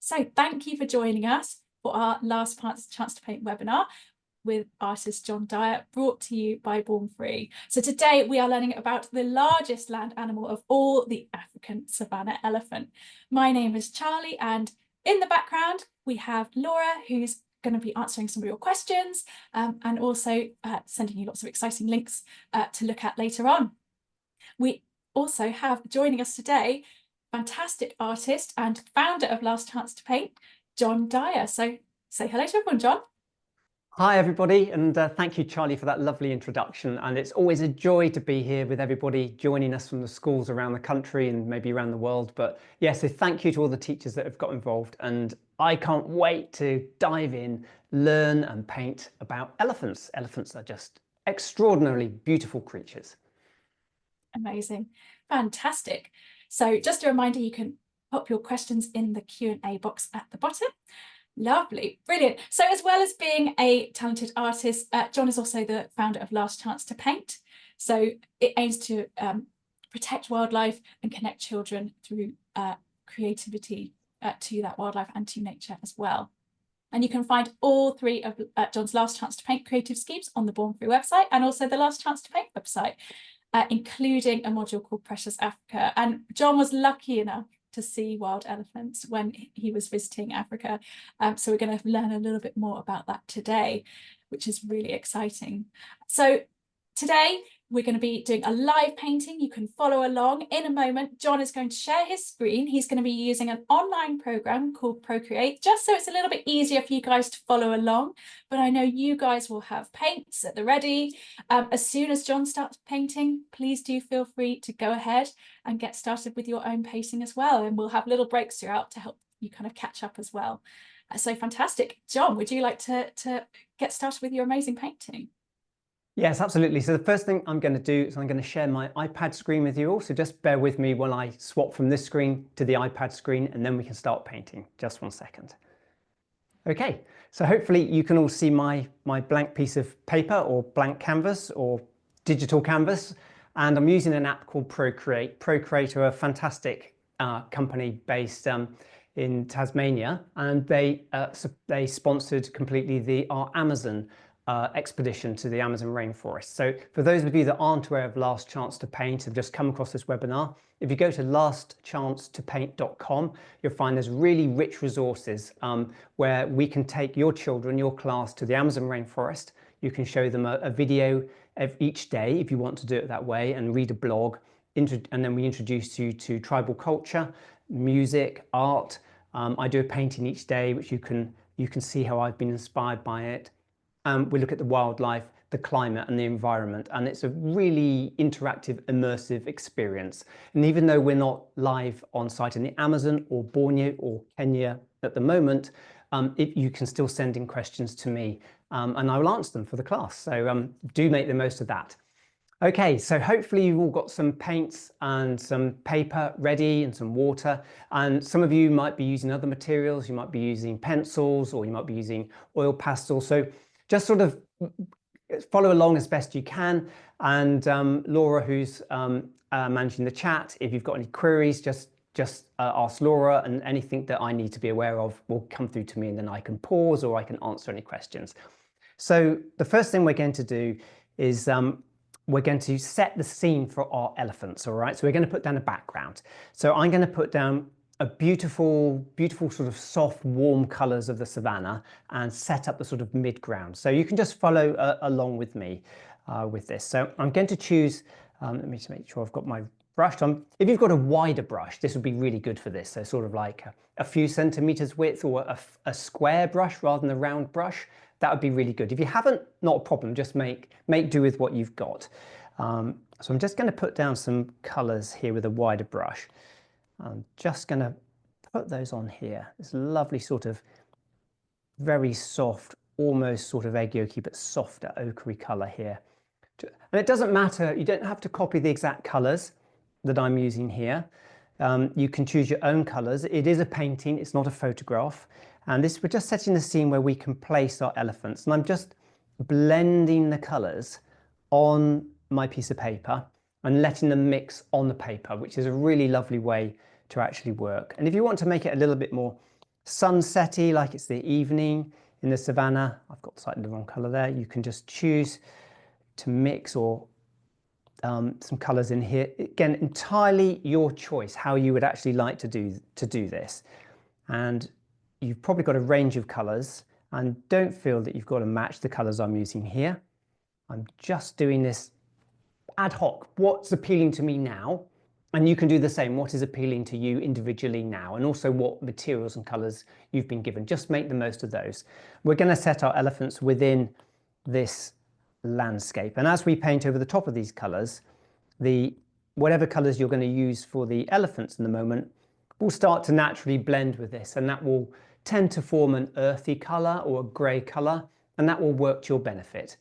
So thank you for joining us for our last Chance to Paint webinar with artist John Dyer, brought to you by Born Free. So today we are learning about the largest land animal of all, the African Savannah elephant. My name is Charlie, and in the background we have Laura, who's going to be answering some of your questions and also sending you lots of exciting links to look at later on. We also have joining us today fantastic artist and founder of Last Chance to Paint, John Dyer. So say hello to everyone, John. Hi everybody, and thank you Charlie for that lovely introduction, and it's always a joy to be here with everybody joining us from the schools around the country and maybe around the world. But yeah, so thank you to all the teachers that have got involved, and I can't wait to dive in, learn and paint about elephants. Elephants are just extraordinarily beautiful creatures. Amazing, fantastic. So just a reminder, you can pop your questions in the Q&A box at the bottom. Lovely, brilliant. So as well as being a talented artist, John is also the founder of Last Chance to Paint. So it aims to protect wildlife and connect children through creativity to that wildlife and to nature as well. And you can find all three of John's Last Chance to Paint creative schemes on the Born Free website and also the Last Chance to Paint website, including a module called Precious Africa. And John was lucky enough to see wild elephants when he was visiting Africa. So we're going to learn a little bit more about that today, which is really exciting. So today we're going to be doing a live painting. You can follow along. In a moment, John is going to share his screen. He's going to be using an online program called Procreate, just so it's a little bit easier for you guys to follow along. But I know you guys will have paints at the ready. As soon as John starts painting, please do feel free to go ahead and get started with your own painting as well. And we'll have little breaks throughout to help you kind of catch up as well. So fantastic. John, would you like to get started with your amazing painting? Yes, absolutely. So the first thing I'm going to do is I'm going to share my iPad screen with you all. So just bear with me while I swap from this screen to the iPad screen, and then we can start painting. Just 1 second. Okay, so hopefully you can all see my blank piece of paper or blank canvas or digital canvas. And I'm using an app called Procreate. Procreate are a fantastic company based in Tasmania, and they sponsored completely our Amazon expedition to the Amazon rainforest. So for those of you that aren't aware of Last Chance to Paint, have just come across this webinar, if you go to lastchancetopaint.com, you'll find there's really rich resources where we can take your children, your class, to the Amazon rainforest. You can show them a video each day if you want to do it that way, and read a blog, and then we introduce you to tribal culture, music, art. I do a painting each day, which you can see how I've been inspired by it. We look at the wildlife, the climate and the environment, and it's a really interactive, immersive experience. And even though we're not live on site in the Amazon or Borneo or Kenya at the moment, you can still send in questions to me and I will answer them for the class. So do make the most of that. Okay, so hopefully you've all got some paints and some paper ready and some water, and some of you might be using other materials. You might be using pencils, or you might be using oil pastels. So just sort of follow along as best you can. And Laura, who's managing the chat, if you've got any queries, just ask Laura, and anything that I need to be aware of will come through to me, and then I can pause or I can answer any questions. So the first thing we're going to do is we're going to set the scene for our elephants, all right? So we're going to put down a background. So I'm going to put down a beautiful sort of soft, warm colors of the savannah and set up the sort of mid-ground. So you can just follow along with me with this. So I'm going to choose, let me just make sure I've got my brush on. If you've got a wider brush, this would be really good for this. So sort of like a few centimeters width, or a square brush rather than a round brush. That would be really good. If you haven't, not a problem, just make do with what you've got. So I'm just going to put down some colors here with a wider brush. I'm just going to put those on here. This lovely sort of very soft, almost sort of egg yolky, but softer ochre color here. And it doesn't matter, you don't have to copy the exact colors that I'm using here. You can choose your own colors. It is a painting, it's not a photograph. And we're just setting the scene where we can place our elephants. And I'm just blending the colors on my piece of paper and letting them mix on the paper, which is a really lovely way to actually work. And if you want to make it a little bit more sunsetty, like it's the evening. In the savannah, I've got slightly the wrong color there. You can just choose to mix or some colors in here. Again, entirely your choice how you would actually like to do this. And you've probably got a range of colors, and don't feel that you've got to match the colors I'm using here. I'm just doing this ad hoc. What's appealing to me now? And you can do the same. What is appealing to you individually now? And also what materials and colors you've been given. Just make the most of those. We're going to set our elephants within this landscape. And as we paint over the top of these colors, whatever colors you're going to use for the elephants in the moment will start to naturally blend with this. And that will tend to form an earthy color or a gray color. And that will work to your benefit.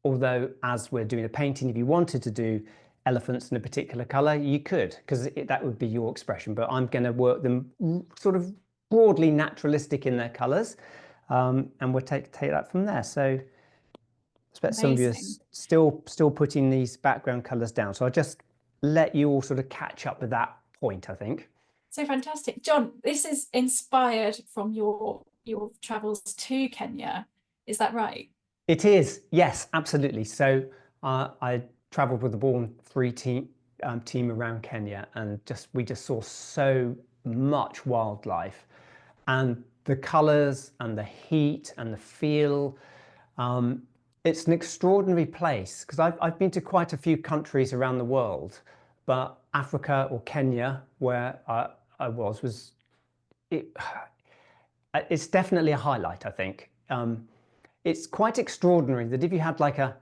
Although, as we're doing a painting, if you wanted to do elephants in a particular color, you could, because that would be your expression. But I'm going to work them sort of broadly naturalistic in their colors, and we'll take that from there. So I expect some of you are still putting these background colors down. So I'll just let you all sort of catch up with that point, I think. So fantastic. John, this is inspired from your travels to Kenya. Is that right? It is, yes, absolutely. So I travelled with the Born Free team around Kenya, and we just saw so much wildlife, and the colours and the heat and the feel. It's an extraordinary place, because I've been to quite a few countries around the world, but Africa or Kenya, where I was it's definitely a highlight, I think. It's quite extraordinary that if you had like a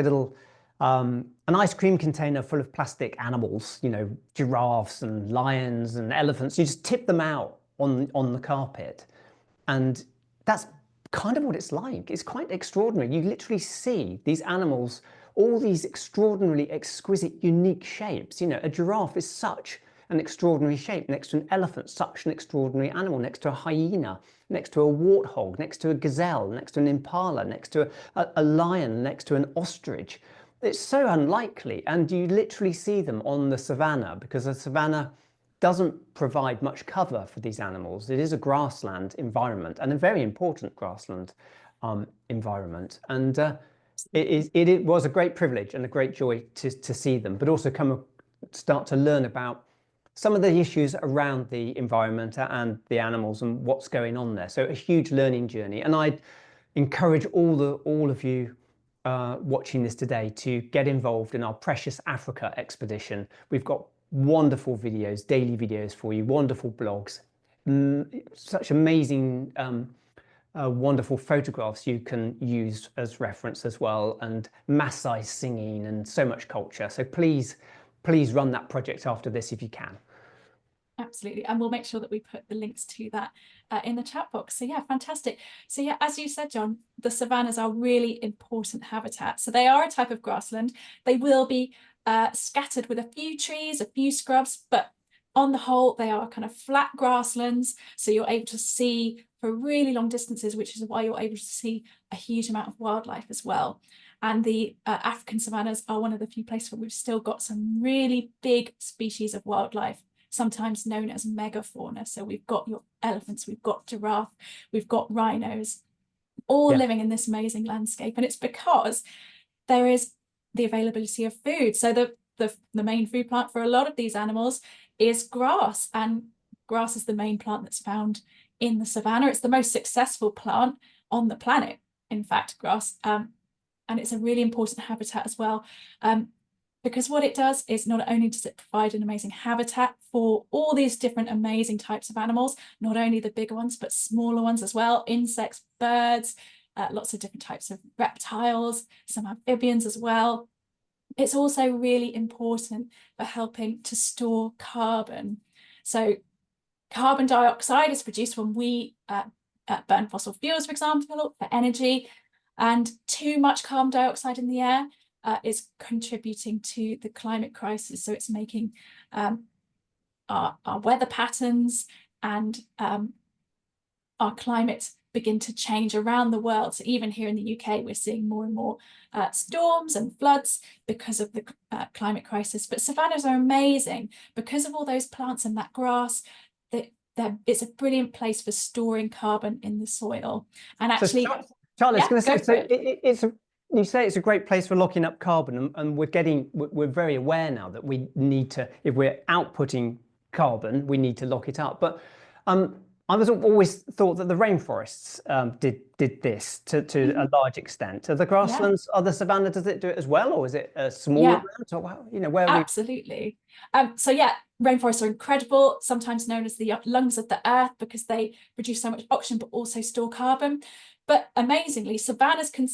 little an ice cream container full of plastic animals, you know, giraffes and lions and elephants, you just tip them out on the carpet, and that's kind of what it's like. It's quite extraordinary. You literally see these animals, all these extraordinarily exquisite, unique shapes. You know, a giraffe is such an extraordinary shape next to an elephant, such an extraordinary animal, next to a hyena, next to a warthog, next to a gazelle, next to an impala, next to a lion, next to an ostrich. It's so unlikely, and you literally see them on the savannah, because the savannah doesn't provide much cover for these animals. It is a grassland environment, and a very important grassland environment. And it was a great privilege and a great joy to see them, but also start to learn about some of the issues around the environment and the animals and what's going on there. So a huge learning journey. And I'd encourage all of you watching this today to get involved in our Precious Africa expedition. We've got wonderful videos, daily videos for you, wonderful blogs, such amazing, wonderful photographs you can use as reference as well, and Maasai singing and so much culture. So please run that project after this if you can. Absolutely. And we'll make sure that we put the links to that in the chat box. So yeah, fantastic. So yeah, as you said, John, the savannas are really important habitats. So they are a type of grassland. They will be scattered with a few trees, a few scrubs, but on the whole, they are kind of flat grasslands. So you're able to see for really long distances, which is why you're able to see a huge amount of wildlife as well. And the African savannas are one of the few places where we've still got some really big species of wildlife, sometimes known as megafauna. So we've got your elephants, we've got giraffe, we've got rhinos, all living in this amazing landscape. And it's because there is the availability of food. So the main food plant for a lot of these animals is grass, and grass is the main plant that's found in the savannah. It's the most successful plant on the planet, in fact, grass. And it's a really important habitat as well. Because what it does is not only does it provide an amazing habitat for all these different amazing types of animals, not only the bigger ones, but smaller ones as well, insects, birds, lots of different types of reptiles, some amphibians as well. It's also really important for helping to store carbon. So carbon dioxide is produced when we burn fossil fuels, for example, for energy, and too much carbon dioxide in the air is contributing to the climate crisis. So it's making our weather patterns and our climate begin to change around the world. So even here in the UK, we're seeing more and more storms and floods because of the climate crisis. But savannas are amazing because of all those plants and that grass. They it's a brilliant place for storing carbon in the soil. And So, actually, Charlie, I was yeah, going to go say, for it. it's you say it's a great place for locking up carbon, and we're very aware now that we need to, if we're outputting carbon, we need to lock it up. But I was always thought that the rainforests did this to a large extent. Are the Yeah, grasslands, are the savanna, does it do it as well, or is it a small yeah, amount? Or where are we? absolutely. So yeah, rainforests are incredible, sometimes known as the lungs of the earth because they produce so much oxygen but also store carbon. But amazingly, savannas can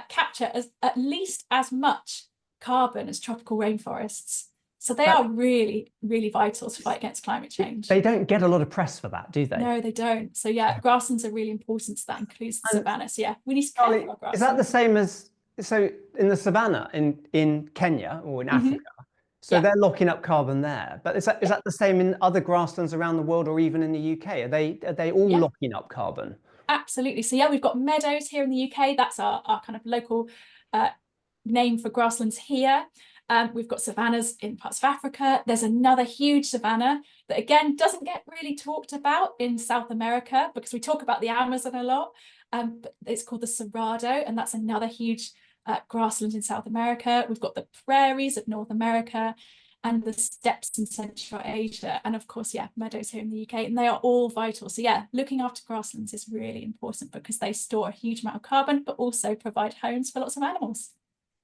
capture at least as much carbon as tropical rainforests. So they That are really, really vital to fight against climate change. they don't get a lot of press for that, do they? No, they don't. So yeah, grasslands are really important. So that includes the And savanna. So yeah, we need to care Charlie, for our is that the grasslands. same as so in the savannah in Kenya or in Hmm. Africa? So Yeah, they're locking up carbon there. But is yeah, that the same in other grasslands around the world or even in the UK? Are they all yeah. locking up carbon? Absolutely. So yeah, we've got meadows here in the UK. That's our kind of local uh, name for grasslands here. We've got savannas in parts of Africa. There's another huge savanna that again doesn't get really talked about in South America because we talk about the Amazon a lot. But it's called the Cerrado, and that's another huge grassland in South America. We've got the prairies of North America and the steppes in Central Asia. And of course, yeah, meadows here in the UK, and they are all vital. So yeah, looking after grasslands is really important because they store a huge amount of carbon, but also provide homes for lots of animals.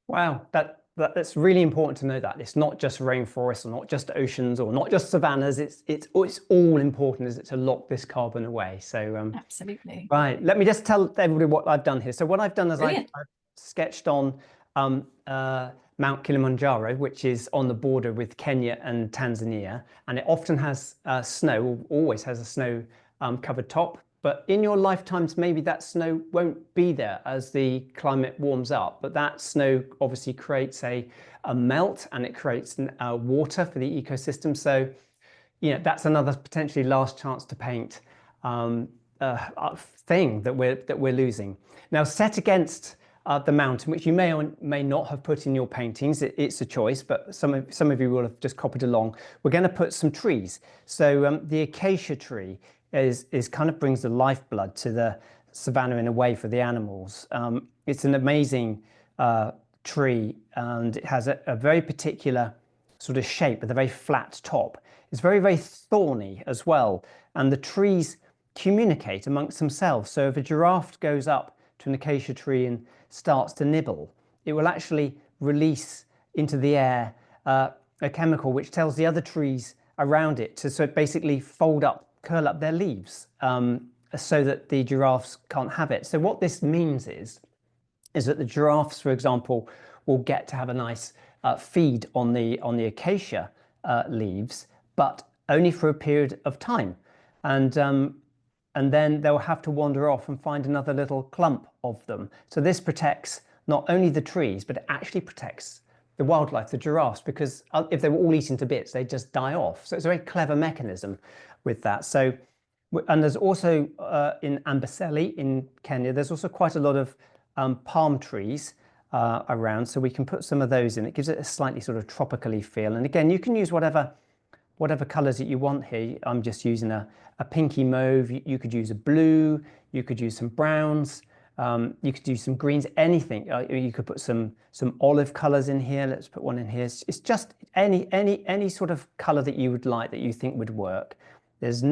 Wow, that's really important to know that. It's not just rainforests or not just oceans or not just savannas. It's all important, is it, to lock this carbon away. So Absolutely. right, let me just tell everybody what I've done here. So what I've done is I've Brilliant. sketched on um, uh, Mount Kilimanjaro, which is on the border with Kenya and Tanzania, and it often has snow, always has a snow covered top. But in your lifetimes, maybe that snow won't be there as the climate warms up. But that snow obviously creates a melt, and it creates water for the ecosystem. So that's another potentially last chance to paint thing that we're losing. Now, set against the mountain, which you may or may not have put in your paintings, it's a choice, but some of you will have just copied along. We're going to put some trees. So the acacia tree is kind of brings the lifeblood to the savannah in a way for the animals. It's an amazing tree, and it has a very particular sort of shape with a very flat top. It's very, very thorny as well. And the trees communicate amongst themselves. So if a giraffe goes up to an acacia tree and starts to nibble, it will actually release into the air a chemical which tells the other trees around it to so basically fold up, curl up their leaves so that the giraffes can't have it. So what this means is that the giraffes, for example, will get to have a nice feed on the acacia leaves, but only for a period of time, and then they'll have to wander off and find another little clump of them. So this protects not only the trees, but it actually protects the wildlife, the giraffes, because if they were all eaten to bits, they'd just die off. So it's a very clever mechanism with that. So, and there's also in Amboseli in Kenya, there's also quite a lot of palm trees around, so we can put some of those in. It gives it a slightly sort of tropically feel. And again, you can use whatever colors that you want here. I'm just using a pinky mauve. You could use a blue, you could use some browns, you could use some greens, anything. You could put some olive colors in here. Let's put one in here. It's just any sort of color that you would like, that you think would work. There's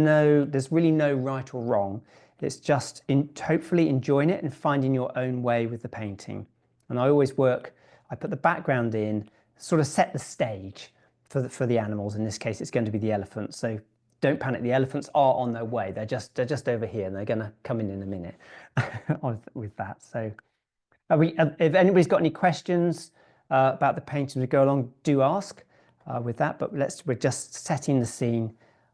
really no right or wrong. It's just hopefully enjoying it and finding your own way with the painting. And I put the background in, sort of set the stage for the animals. In this case, it's going to be the elephants. So don't panic. The elephants are on their way. They're just over here, and they're going to come in a minute with that. So if anybody's got any questions about the painting as we go along, do ask with that. But we're just setting the scene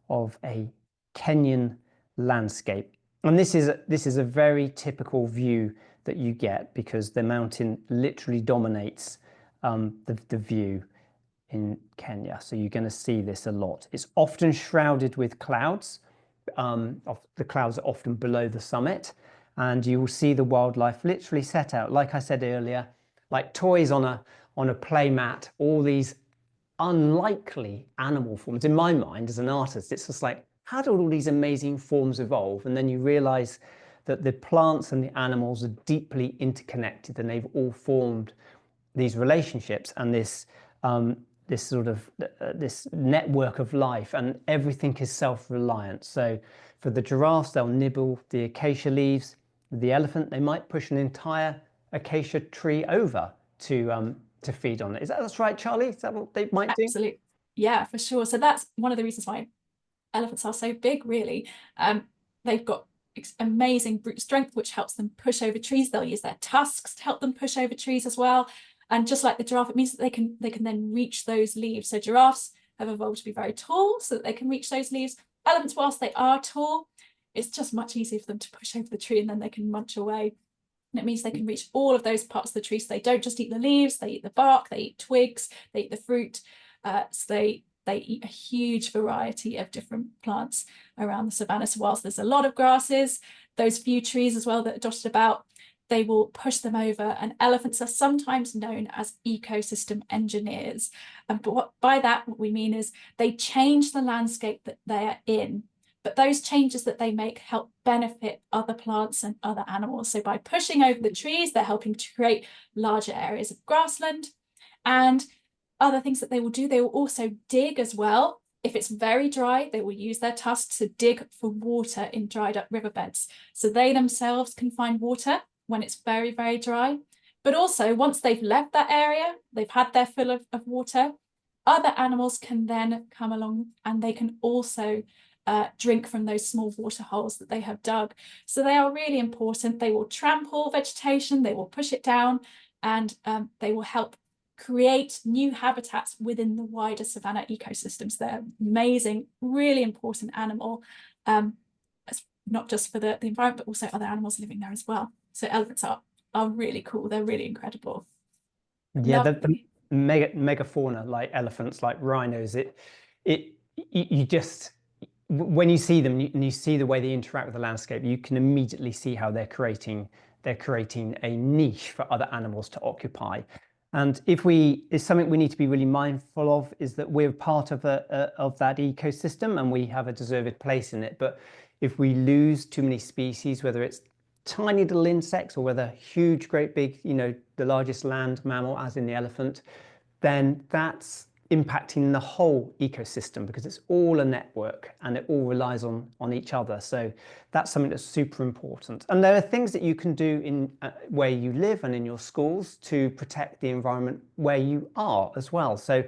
of a Kenyan landscape. And this is a very typical view that you get because the mountain literally dominates the view in Kenya. So you're going to see this a lot. It's often shrouded with clouds. The clouds are often below the summit, and you will see the wildlife literally set out, like I said earlier, like toys on a play mat, all these unlikely animal forms. In my mind, as an artist, it's just like how did all these amazing forms evolve? And then you realize that the plants and the animals are deeply interconnected, and they've all formed these relationships and this sort of this network of life, and everything is self-reliant. So for the giraffes, they'll nibble the acacia leaves. The elephant, they might push an entire acacia tree over to feed on it. That's right, Charlie? Is that what they might do? Absolutely. Yeah, for sure. So that's one of the reasons why elephants are so big, really. They've got amazing brute strength, which helps them push over trees. They'll use their tusks to help them push over trees as well. And just like the giraffe, it means that they can then reach those leaves. So giraffes have evolved to be very tall so that they can reach those leaves. Elephants, whilst they are tall, it's just much easier for them to push over the tree, and then they can munch away. And it means they can reach all of those parts of the tree. So they don't just eat the leaves, they eat the bark, they eat twigs, they eat the fruit. So they eat a huge variety of different plants around the savannah. So whilst there's a lot of grasses, those few trees as well that are dotted about, they will push them over. And elephants are sometimes known as ecosystem engineers. But by that, what we mean is they change the landscape that they are in. But those changes that they make help benefit other plants and other animals. So by pushing over the trees, they're helping to create larger areas of grassland. And other things that they will do, they will also dig as well. If it's very dry, they will use their tusks to dig for water in dried up riverbeds. So they themselves can find water when it's very, very dry. But also, once they've left that area, they've had their fill of water, other animals can then come along and they can also drink from those small water holes that they have dug. So they are really important. They will trample vegetation, they will push it down, and they will help create new habitats within the wider savannah ecosystems. They're amazing, really important animal, not just for the environment, but also other animals living there as well. So elephants are really cool. They're really incredible. Yeah, the megafauna, like elephants, like rhinos, you just, when you see them and you see the way they interact with the landscape, you can immediately see how they're creating a niche for other animals to occupy. And it's something we need to be really mindful of, is that we're part of that ecosystem and we have a deserved place in it. But if we lose too many species, whether it's tiny little insects or whether huge, great big, the largest land mammal, as in the elephant, then that's impacting the whole ecosystem, because it's all a network and it all relies on each other. So that's something that's super important. And there are things that you can do in where you live and in your schools to protect the environment where you are as well. So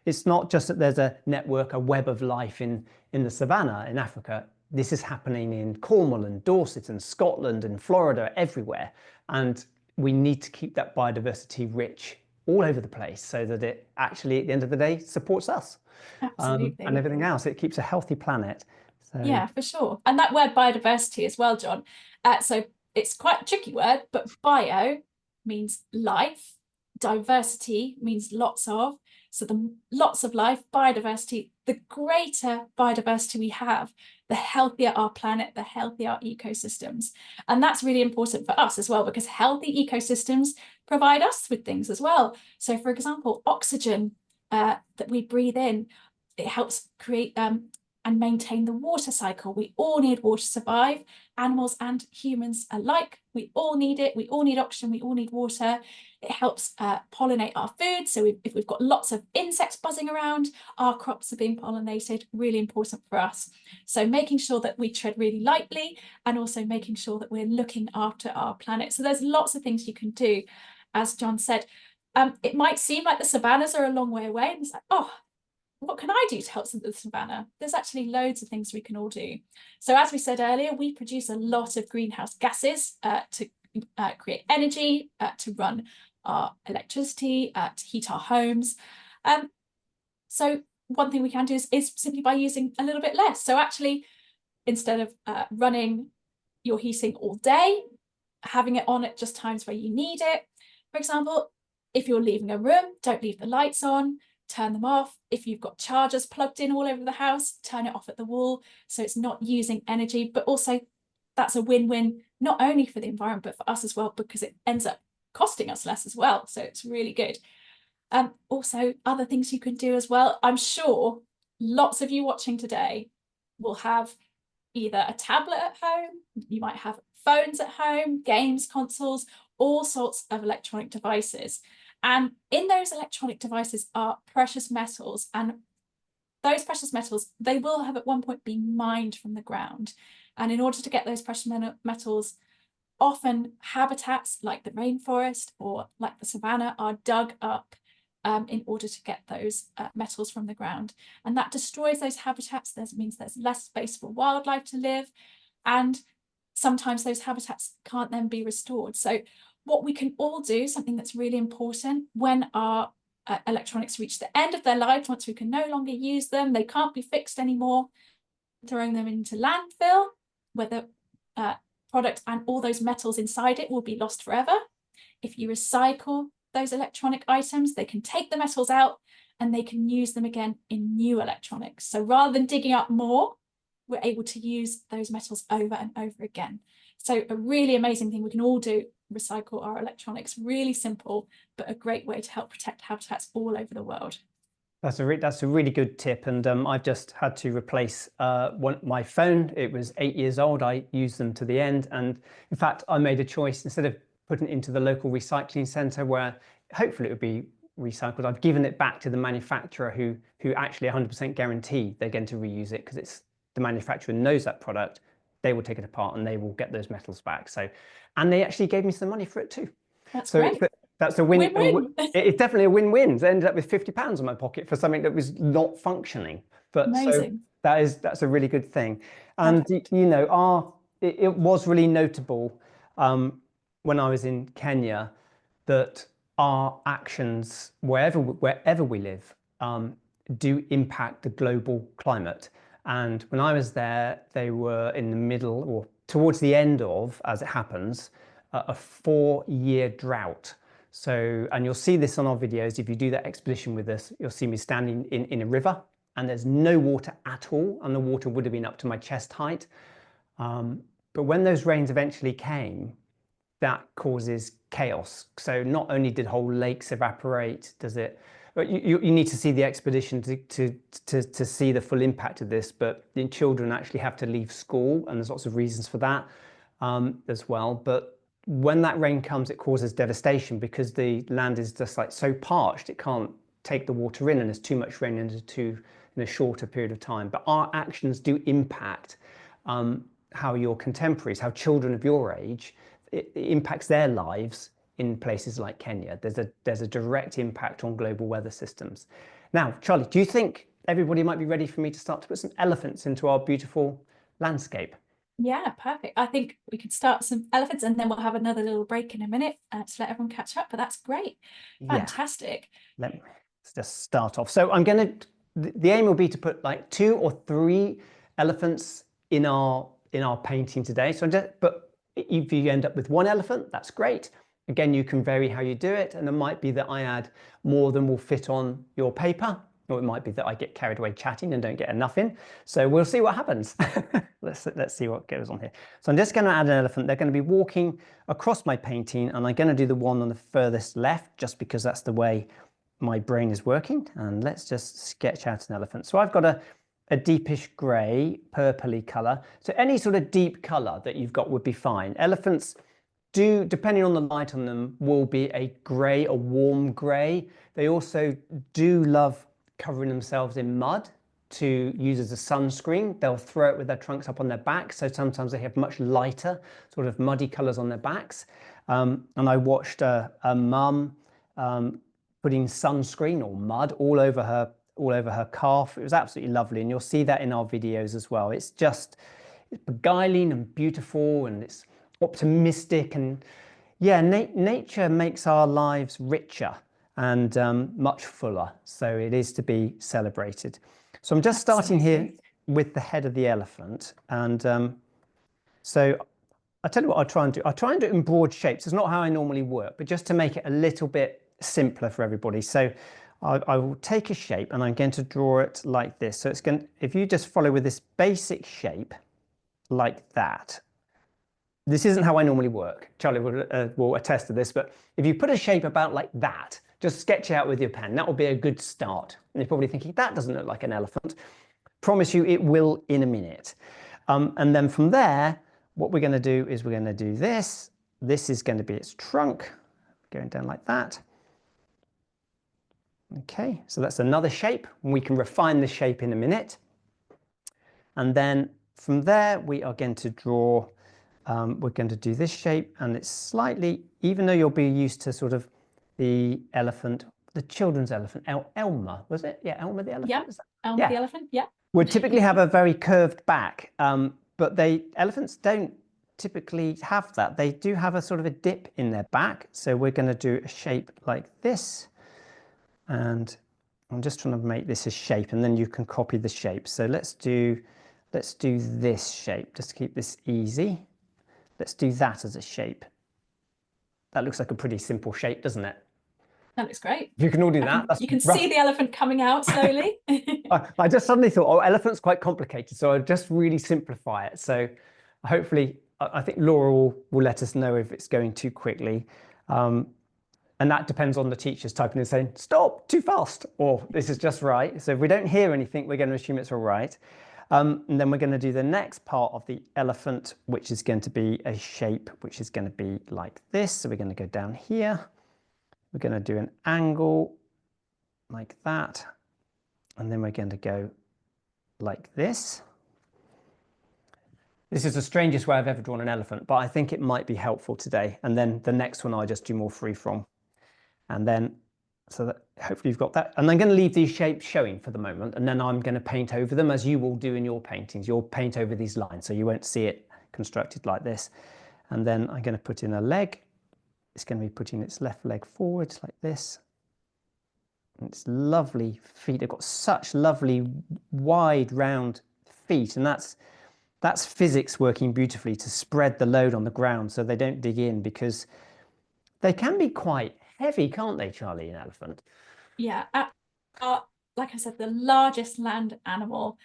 it's not just that there's a network, a web of life in the savannah in Africa. This is happening in Cornwall and Dorset and Scotland and Florida, everywhere. And we need to keep that biodiversity rich all over the place, so that it actually, at the end of the day, supports us. Absolutely. And everything else. It keeps a healthy planet. So yeah, for sure. And that word biodiversity as well, John. So it's quite a tricky word, but bio means life, diversity means lots of. So the lots of life, biodiversity, the greater biodiversity we have, the healthier our planet, the healthier our ecosystems. And that's really important for us as well, because healthy ecosystems provide us with things as well. So for example, oxygen that we breathe in, it helps create and maintain the water cycle. We all need water to survive, animals and humans alike. We all need it. We all need oxygen. We all need water. It helps pollinate our food. So if we've got lots of insects buzzing around, our crops are being pollinated, really important for us. So making sure that we tread really lightly, and also making sure that we're looking after our planet. So there's lots of things you can do. As John said, it might seem like the savannas are a long way away, and it's like, oh, what can I do to help the savannah? There's actually loads of things we can all do. So as we said earlier, we produce a lot of greenhouse gases to create energy, to run our electricity, to heat our homes. So one thing we can do is simply by using a little bit less. So actually, instead of running your heating all day, having it on at just times where you need it. For example, if you're leaving a room, don't leave the lights on, turn them off. If you've got chargers plugged in all over the house, turn it off at the wall, so it's not using energy. But also that's a win-win, not only for the environment, but for us as well, because it ends up costing us less as well. So it's really good. Also, other things you can do as well. I'm sure lots of you watching today will have either a tablet at home, you might have phones at home, games consoles, all sorts of electronic devices. And in those electronic devices are precious metals, and those precious metals, they will have at one point been mined from the ground. And in order to get those precious metals, often habitats like the rainforest or like the savannah are dug up in order to get those metals from the ground. And that destroys those habitats. That means there's less space for wildlife to live. And sometimes those habitats can't then be restored. So what we can all do, something that's really important when our electronics reach the end of their life, once we can no longer use them, they can't be fixed anymore, throwing them into landfill, where the product and all those metals inside it will be lost forever. If you recycle those electronic items, they can take the metals out and they can use them again in new electronics. So rather than digging up more, we're able to use those metals over and over again. So a really amazing thing we can all do, recycle our electronics. Really simple, but a great way to help protect habitats all over the world. That's a really good tip. And I've just had to replace my phone. It was 8 years old. I used them to the end. And in fact, I made a choice. Instead of putting it into the local recycling centre where hopefully it would be recycled, I've given it back to the manufacturer who actually 100% guarantee they're going to reuse it, because it's the manufacturer knows that product. They will take it apart and they will get those metals back. So, and they actually gave me some money for it too. That's So great. that's a win. Win-win. It's definitely a win-win. So I ended up with £50 in my pocket for something that was not functioning. But Amazing. So that's a really good thing. And you know, it was really notable when I was in Kenya that our actions wherever we live do impact the global climate. And when I was there, they were in the middle or towards the end of, as it happens, a 4-year drought. So, and you'll see this on our videos. If you do that expedition with us, you'll see me standing in a river and there's no water at all. And the water would have been up to my chest height. But when those rains eventually came, that causes chaos. So not only did whole lakes evaporate, but you need to see the expedition to see the full impact of this, but the children actually have to leave school, and there's lots of reasons for that as well. But when that rain comes, it causes devastation because the land is just like so parched, it can't take the water in, and there's too much rain in a shorter period of time. But our actions do impact how your contemporaries, how children of your age, it impacts their lives in places like Kenya. There's a direct impact on global weather systems. Now, Charlie, do you think everybody might be ready for me to start to put some elephants into our beautiful landscape? Yeah, perfect. I think we could start some elephants and then we'll have another little break in a minute to let everyone catch up, but that's great. Fantastic. Yeah. Let's just start off. So the aim will be to put like 2 or 3 elephants in our painting today. But if you end up with 1 elephant, that's great. Again, you can vary how you do it, and it might be that I add more than will fit on your paper, or it might be that I get carried away chatting and don't get enough in. So we'll see what happens. Let's see what goes on here. So I'm just going to add an elephant. They're going to be walking across my painting, and I'm going to do the one on the furthest left, just because that's the way my brain is working. And let's just sketch out an elephant. So I've got a deepish grey, purpley colour. So any sort of deep colour that you've got would be fine. Elephants do, depending on the light on them, will be a grey, a warm grey. They also do love covering themselves in mud to use as a sunscreen. They'll throw it with their trunks up on their back. So sometimes they have much lighter, sort of muddy colours on their backs. And I watched a mum putting sunscreen or mud all over her calf. It was absolutely lovely, and you'll see that in our videos as well. It's beguiling and beautiful, and it's optimistic, and yeah, nature makes our lives richer and much fuller, so it is to be celebrated. So I'm just starting here with the head of the elephant, and so I tell you what I'll try and do. I'll try and do it in broad shapes. It's not how I normally work, but just to make it a little bit simpler for everybody. So I will take a shape and I'm going to draw it like this. So it's going, if you just follow with this basic shape like that. This isn't how I normally work. Charlie will attest to this, but if you put a shape about like that, just sketch it out with your pen. That will be a good start. And you're probably thinking, that doesn't look like an elephant. promise you it will in a minute. And then from there, what we're going to do is we're going to do this. This is going to be its trunk, going down like that. Okay, so that's another shape. We can refine the shape in a minute. And then from there, we are going to draw, we're going to do this shape, and it's slightly, even though you'll be used to sort of the elephant, the children's elephant, Elmer, was it? Yeah, Elmer the elephant? Yeah, Elmer the elephant, yeah. Would typically have a very curved back, but elephants don't typically have that. They do have a sort of a dip in their back. So we're going to do a shape like this. And I'm just trying to make this a shape, and then you can copy the shape. So let's do this shape, just to keep this easy. Let's do that as a shape. That looks like a pretty simple shape, doesn't it? That looks great. You can all do that. You can see the elephant coming out slowly. I just suddenly thought, oh, elephant's quite complicated, so I'll just really simplify it. So hopefully, I think Laura will let us know if it's going too quickly. And that depends on the teachers typing in saying, stop, too fast, or this is just right. So if we don't hear anything, we're going to assume it's all right. And then we're going to do the next part of the elephant, which is going to be a shape, which is going to be like this. So we're going to go down here. We're going to do an angle like that. And then we're going to go like this. This is the strangest way I've ever drawn an elephant, but I think it might be helpful today. And then the next one, I'll just do more free from. And then, so that hopefully you've got that. And I'm going to leave these shapes showing for the moment, and then I'm going to paint over them as you will do in your paintings. You'll paint over these lines, so you won't see it constructed like this. And then I'm going to put in a leg. It's going to be putting its left leg forwards like this. And it's lovely feet. They've got such lovely, wide, round feet, and that's physics working beautifully to spread the load on the ground so they don't dig in, because they can be quite heavy, can't they, Charlie, an elephant? Yeah, like I said, the largest land animal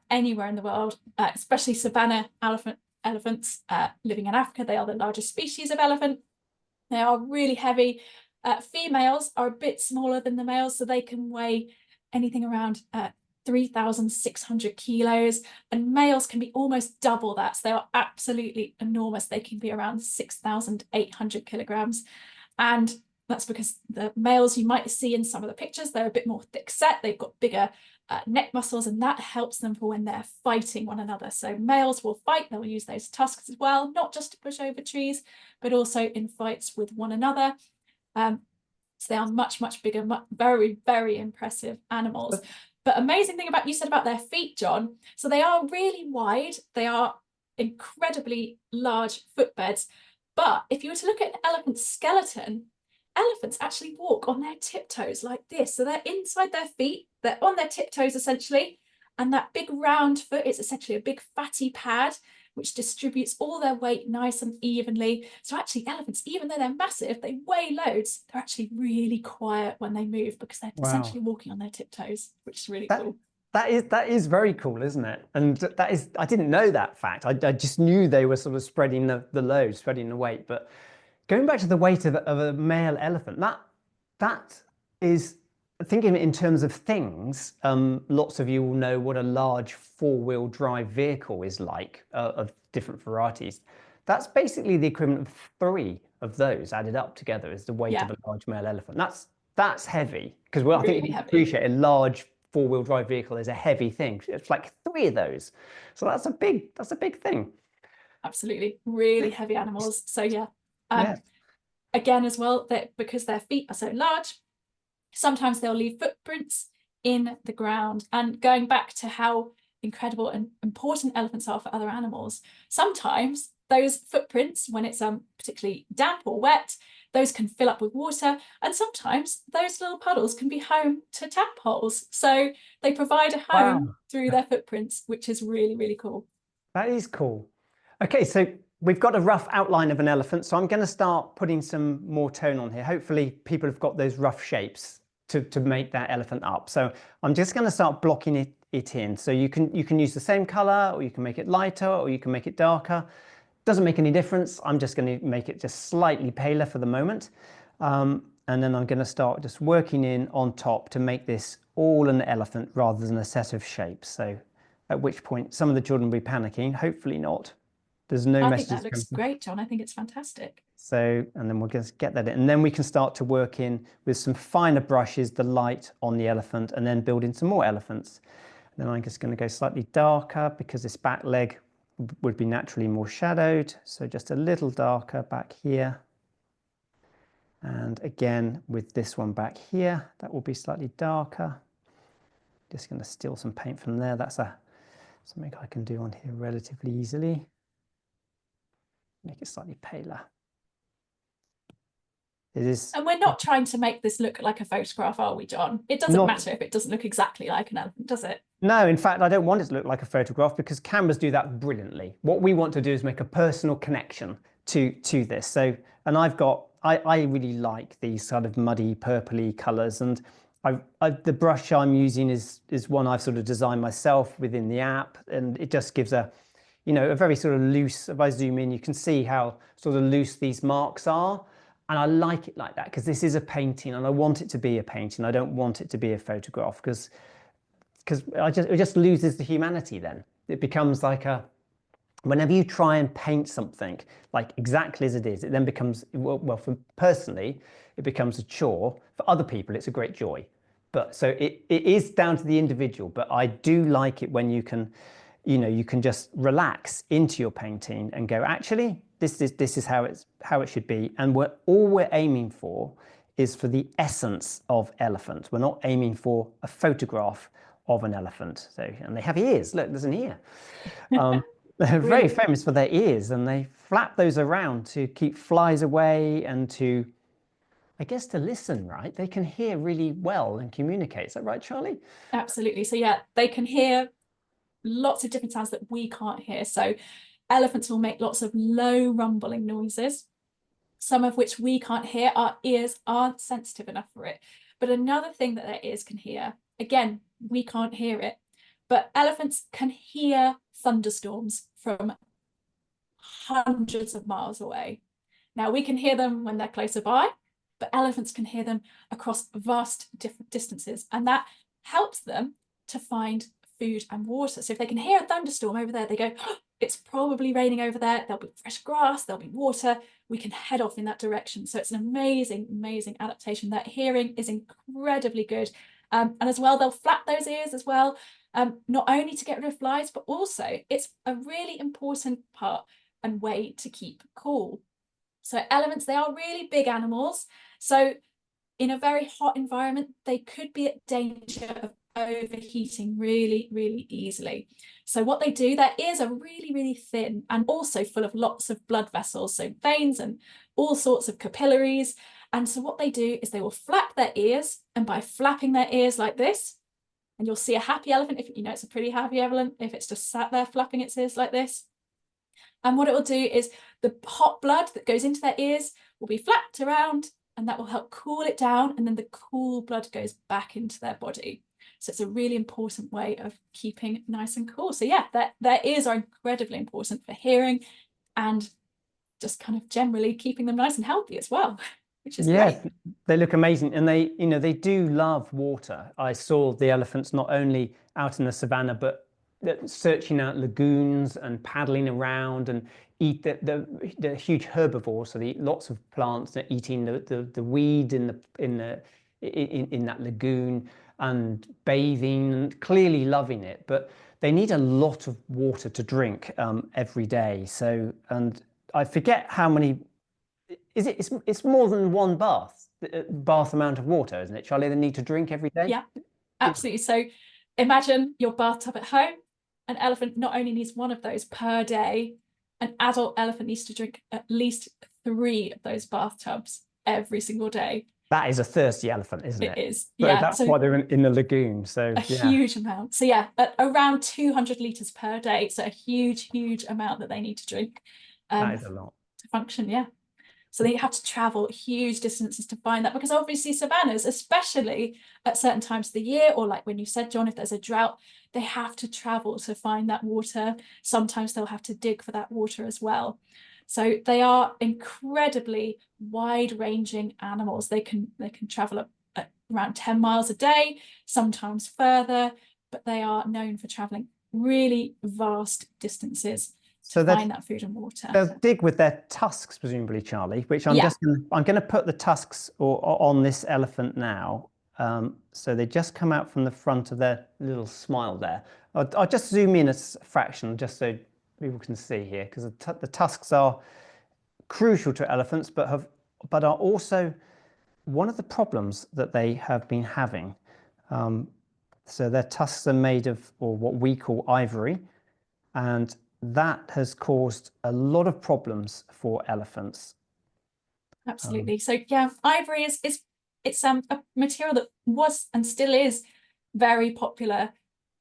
anywhere in the world, especially savanna elephants living in Africa. They are the largest species of elephant. They are really heavy. Females are a bit smaller than the males, so they can weigh anything around 3,600 kilos, and males can be almost double that. So they are absolutely enormous. They can be around 6,800 kilograms. And that's because the males you might see in some of the pictures, they're a bit more thick set. They've got bigger neck muscles, and that helps them for when they're fighting one another. So males will fight, they'll use those tusks as well, not just to push over trees, but also in fights with one another. So they are much, much bigger, very, very impressive animals. But amazing thing you said about their feet, John. So they are really wide. They are incredibly large footbeds. But if you were to look at an elephant's skeleton, elephants actually walk on their tiptoes like this. So they're inside their feet, they're on their tiptoes essentially. And that big round foot is essentially a big fatty pad, which distributes all their weight nice and evenly. So actually elephants, even though they're massive, they weigh loads, they're actually really quiet when they move, because they're essentially walking on their tiptoes, which is really cool. That is very cool, isn't it? And I didn't know that fact. I just knew they were sort of spreading the load, spreading the weight. But going back to the weight of a male elephant, that is, thinking in terms of things, lots of you will know what a large four-wheel drive vehicle is like, of different varieties. That's basically the equivalent of 3 of those added up together is the weight of a large male elephant. That's heavy, because I think you appreciate a large four-wheel drive vehicle is a heavy thing. It's like 3 of those. So that's a big thing. Absolutely, really heavy animals. So yeah. Again as well, that because their feet are so large, sometimes they'll leave footprints in the ground. And going back to how incredible and important elephants are for other animals, sometimes those footprints, when it's particularly damp or wet, those can fill up with water, and sometimes those little puddles can be home to tadpoles. So they provide a home through their footprints, which is really, really cool. That is cool. Okay, so we've got a rough outline of an elephant, so I'm going to start putting some more tone on here. Hopefully people have got those rough shapes to make that elephant up. So I'm just going to start blocking it in. So you can use the same color, or you can make it lighter, or you can make it darker. Doesn't make any difference. I'm just going to make it just slightly paler for the moment. and then I'm going to start just working in on top to make this all an elephant rather than a set of shapes. So at which point some of the children will be panicking, hopefully not. There's no I think messages that looks coming. great, John. I think it's fantastic. So, and then we'll just get that in. And then we can start to work in with some finer brushes, the light on the elephant, and then build in some more elephants. And then I'm just going to go slightly darker because this back leg would be naturally more shadowed. So just a little darker back here. And again, with this one back here, that will be slightly darker. Just going to steal some paint from there. That's something I can do on here relatively easily. Make it slightly paler. It is. And we're not trying to make this look like a photograph, are we, John? It doesn't matter if it doesn't look exactly like an elephant, does it? No, in fact, I don't want it to look like a photograph because cameras do that brilliantly. What we want to do is make a personal connection to this. So, and I really like these sort of muddy, purpley colors. And the brush I'm using is one I've sort of designed myself within the app. And it just gives a very sort of loose, if I zoom in, you can see how sort of loose these marks are. And I like it like that because this is a painting and I want it to be a painting. I don't want it to be a photograph because it just loses the humanity then. It becomes like whenever you try and paint something like exactly as it is, it then becomes, well, for personally, it becomes a chore. For other people, it's a great joy. But so it is down to the individual, but I do like it when you can just relax into your painting and go, actually, this is how it should be. And all we're aiming for is for the essence of elephant. We're not aiming for a photograph of an elephant. So, and they have ears. Look, there's an ear. They're very famous for their ears, and they flap those around to keep flies away and to, I guess, to listen, right? They can hear really well and communicate. Is that right, Charlie? Absolutely. So yeah, they can hear lots of different sounds that we can't hear. So elephants will make lots of low rumbling noises, some of which we can't hear. Our ears aren't sensitive enough for it. But another thing that their ears can hear, again, we can't hear it, but elephants can hear thunderstorms from hundreds of miles away. Now, we can hear them when they're closer by, but elephants can hear them across vast different distances, and that helps them to find food and water. So if they can hear a thunderstorm over there, they go, oh, it's probably raining over there. There'll be fresh grass, there'll be water. We can head off in that direction. So it's an amazing, amazing adaptation. That hearing is incredibly good. And as well, they'll flap those ears as well, not only to get rid of flies, but also it's a really important part and way to keep cool. So elephants, they are really big animals. So in a very hot environment, they could be at danger of overheating really, really easily. So what they do, their ears are really, really thin and also full of lots of blood vessels, so veins and all sorts of capillaries. And so what they do is they will flap their ears, and by flapping their ears like this, and you'll see a happy elephant, if it's a pretty happy elephant, if it's just sat there flapping its ears like this. And what it will do is the hot blood that goes into their ears will be flapped around, and that will help cool it down, and then the cool blood goes back into their body. So it's a really important way of keeping nice and cool. So yeah, their ears are incredibly important for hearing and just kind of generally keeping them nice and healthy as well, which is great. They look amazing, and they do love water. I saw the elephants not only out in the savannah, but searching out lagoons and paddling around and eat the huge herbivores. So they eat lots of plants. They're eating the weed in that lagoon and bathing and clearly loving it. But they need a lot of water to drink every day. So, and I forget how many. It's more than one bath amount of water, isn't it, Charlie? They need to drink every day. Yeah, absolutely. So imagine your bathtub at home. An elephant not only needs one of those per day, an adult elephant needs to drink at least 3 of those bathtubs every single day. That is a thirsty elephant, isn't it? It is. But yeah, that's why they're in the lagoon. So huge amount. So yeah, around 200 litres per day. So a huge, huge amount that they need to drink. That is a lot. To function, yeah. So they have to travel huge distances to find that, because obviously savannas, especially at certain times of the year, or like when you said, John, if there's a drought, they have to travel to find that water. Sometimes they'll have to dig for that water as well. So they are incredibly wide-ranging animals. They can travel at around 10 miles a day, sometimes further, but they are known for traveling really vast distances to find that food and water. They'll dig with their tusks, presumably, Charlie, which I'm going to put the tusks on this elephant now. So they just come out from the front of their little smile there. I'll just zoom in a fraction just so people can see here, because the tusks are crucial to elephants, but are also one of the problems that they have been having. So their tusks are made of, or what we call ivory, and that has caused a lot of problems for elephants. Absolutely. So yeah, ivory is a material that was and still is very popular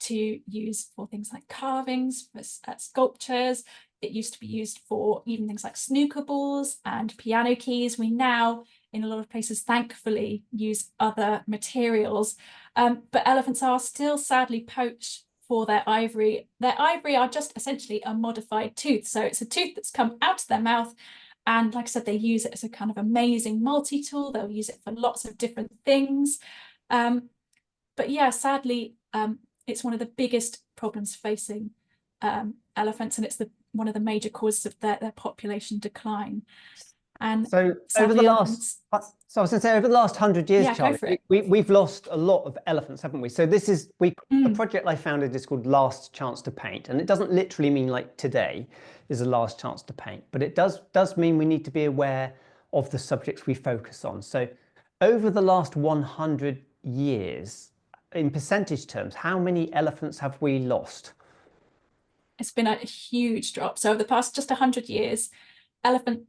to use for things like carvings, for sculptures. It used to be used for even things like snooker balls and piano keys. We now, in a lot of places, thankfully, use other materials. But elephants are still sadly poached for their ivory. Their ivory are just essentially a modified tooth. So it's a tooth that's come out of their mouth. And like I said, they use it as a kind of amazing multi-tool. They'll use it for lots of different things. But yeah, sadly, it's one of the biggest problems facing elephants, and it's one of the major causes of their population decline. And so over the last, so I was going to say, over the last 100 years, Charlie, we've lost a lot of elephants, haven't we? So this is the project I founded is called Last Chance to Paint, and it doesn't literally mean like today is the last chance to paint, but it does mean we need to be aware of the subjects we focus on. So over the last 100 years, in percentage terms, how many elephants have we lost? It's been a huge drop. So over the past just 100 years, elephant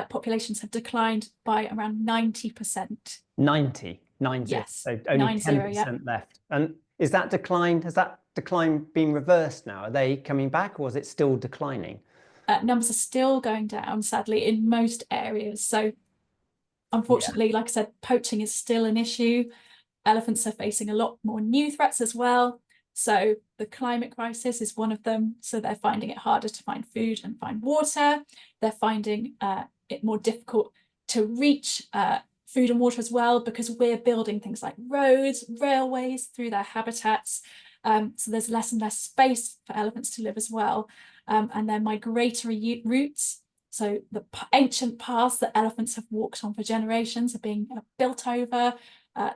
populations have declined by around 90%. 90. Yes. So only 10% left. And has that decline been reversed now? Are they coming back, or is it still declining? Numbers are still going down, sadly, in most areas. So unfortunately, like I said, poaching is still an issue. Elephants are facing a lot more new threats as well. So the climate crisis is one of them. So they're finding it harder to find food and find water. They're finding it more difficult to reach food and water as well, because we're building things like roads, railways through their habitats. So there's less and less space for elephants to live as well. And their migratory routes, so the ancient paths that elephants have walked on for generations, are being built over.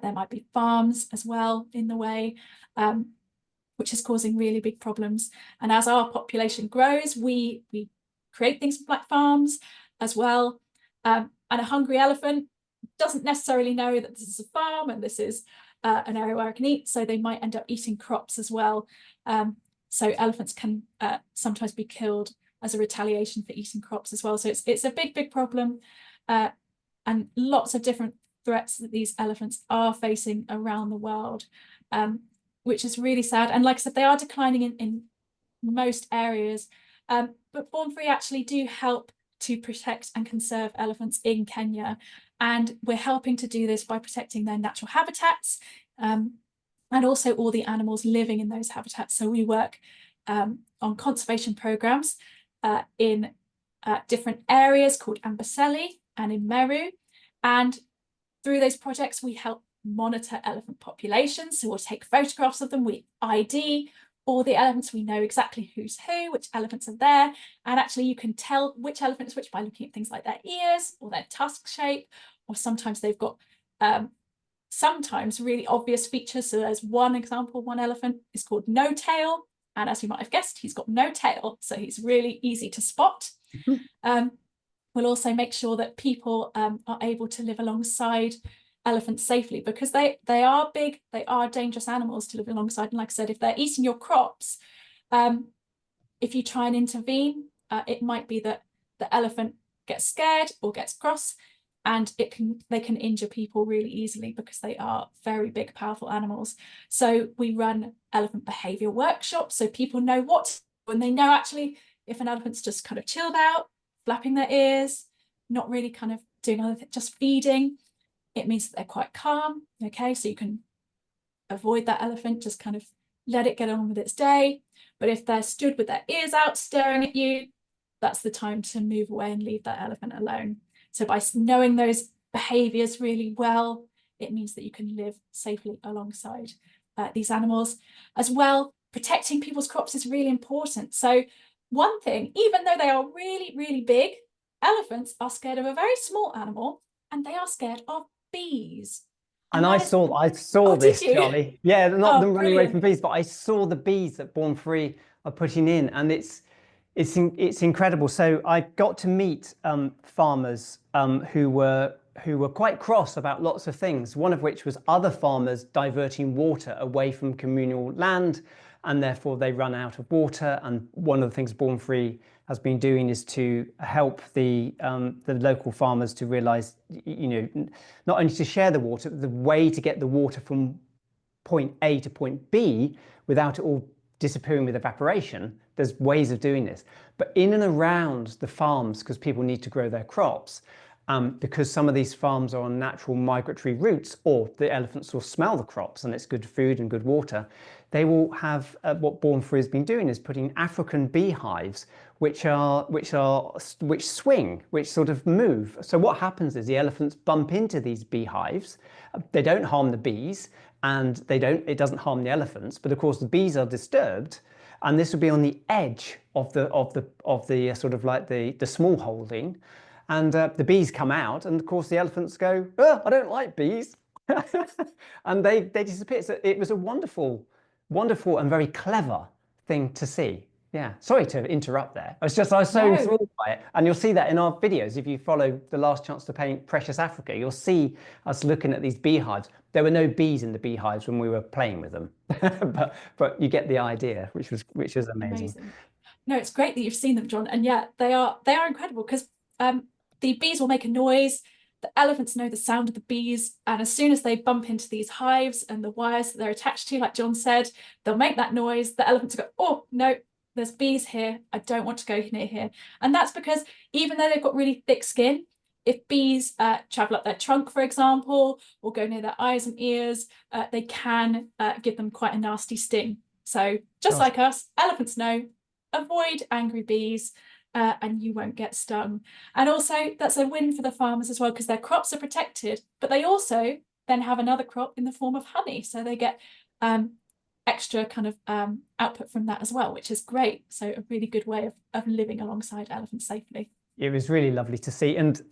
There might be farms as well in the way, which is causing really big problems. And as our population grows, we create things like farms as well. And a hungry elephant doesn't necessarily know that this is a farm and this is an area where I can eat, so they might end up eating crops as well. So elephants can sometimes be killed as a retaliation for eating crops as well. So it's a big problem, and lots of different threats that these elephants are facing around the world, which is really sad. And like I said, they are declining in most areas, but Born Free actually do help to protect and conserve elephants in Kenya. And we're helping to do this by protecting their natural habitats, and also all the animals living in those habitats. So we work on conservation programs in different areas called Amboseli and in Meru. And through those projects, we help monitor elephant populations. So we'll take photographs of them, we ID all the elephants, we know exactly who's who, which elephants are there. And actually you can tell which elephant is which by looking at things like their ears or their tusk shape, or sometimes they've got sometimes really obvious features. So there's one example, one elephant is called No Tail. And as you might have guessed, he's got no tail. So he's really easy to spot. We'll also make sure that people are able to live alongside elephants safely, because they are big, they are dangerous animals to live alongside. And like I said, if they're eating your crops, if you try and intervene, it might be that the elephant gets scared or gets cross, and they can injure people really easily, because they are very big, powerful animals. So we run elephant behavior workshops, so people know what, when they know actually if an elephant's just kind of chilled out, flapping their ears, not really kind of doing other things, just feeding, it means that they're quite calm. Okay, so you can avoid that elephant, just kind of let it get on with its day. But if they're stood with their ears out staring at you, that's the time to move away and leave that elephant alone. So by knowing those behaviors really well, it means that you can live safely alongside these animals. As well, protecting people's crops is really important. So one thing, even though they are really, really big, elephants are scared of a very small animal, and they are scared of bees. And I saw this, Charlie. Yeah, not them running away from bees, but I saw the bees that Born Free are putting in, and it's incredible. So I got to meet farmers who were quite cross about lots of things. One of which was other farmers diverting water away from communal land, and therefore they run out of water. And one of the things Born Free has been doing is to help the local farmers to realise, not only to share the water, the way to get the water from point A to point B without it all disappearing with evaporation. There's ways of doing this, but in and around the farms, because people need to grow their crops, because some of these farms are on natural migratory routes, or the elephants will smell the crops and it's good food and good water, they will have what Born Free has been doing is putting African beehives, which swing, which sort of move. So what happens is the elephants bump into these beehives. They don't harm the bees, and it doesn't harm the elephants, but of course the bees are disturbed, and this will be on the edge of the sort of like the small holding, and the bees come out, and of course the elephants go, oh, I don't like bees, and they disappear. So it was a wonderful and very clever thing to see. Yeah, sorry to interrupt there. I was so enthralled by it. And you'll see that in our videos. If you follow The Last Chance to Paint Precious Africa, you'll see us looking at these beehives. There were no bees in the beehives when we were playing with them, but you get the idea, which is amazing. No, it's great that you've seen them, John. And yeah, they are incredible, because the bees will make a noise. The elephants know the sound of the bees, and as soon as they bump into these hives and the wires that they're attached to, like John said, they'll make that noise. The elephants go, oh no, there's bees here, I don't want to go near here. And that's because even though they've got really thick skin, if bees travel up their trunk, for example, or go near their eyes and ears, they can give them quite a nasty sting. So just like us, elephants know, avoid angry bees, and you won't get stung. And also that's a win for the farmers as well, because their crops are protected, but they also then have another crop in the form of honey. So they get extra kind of output from that as well, which is great. So a really good way of living alongside elephants safely. It was really lovely to see. And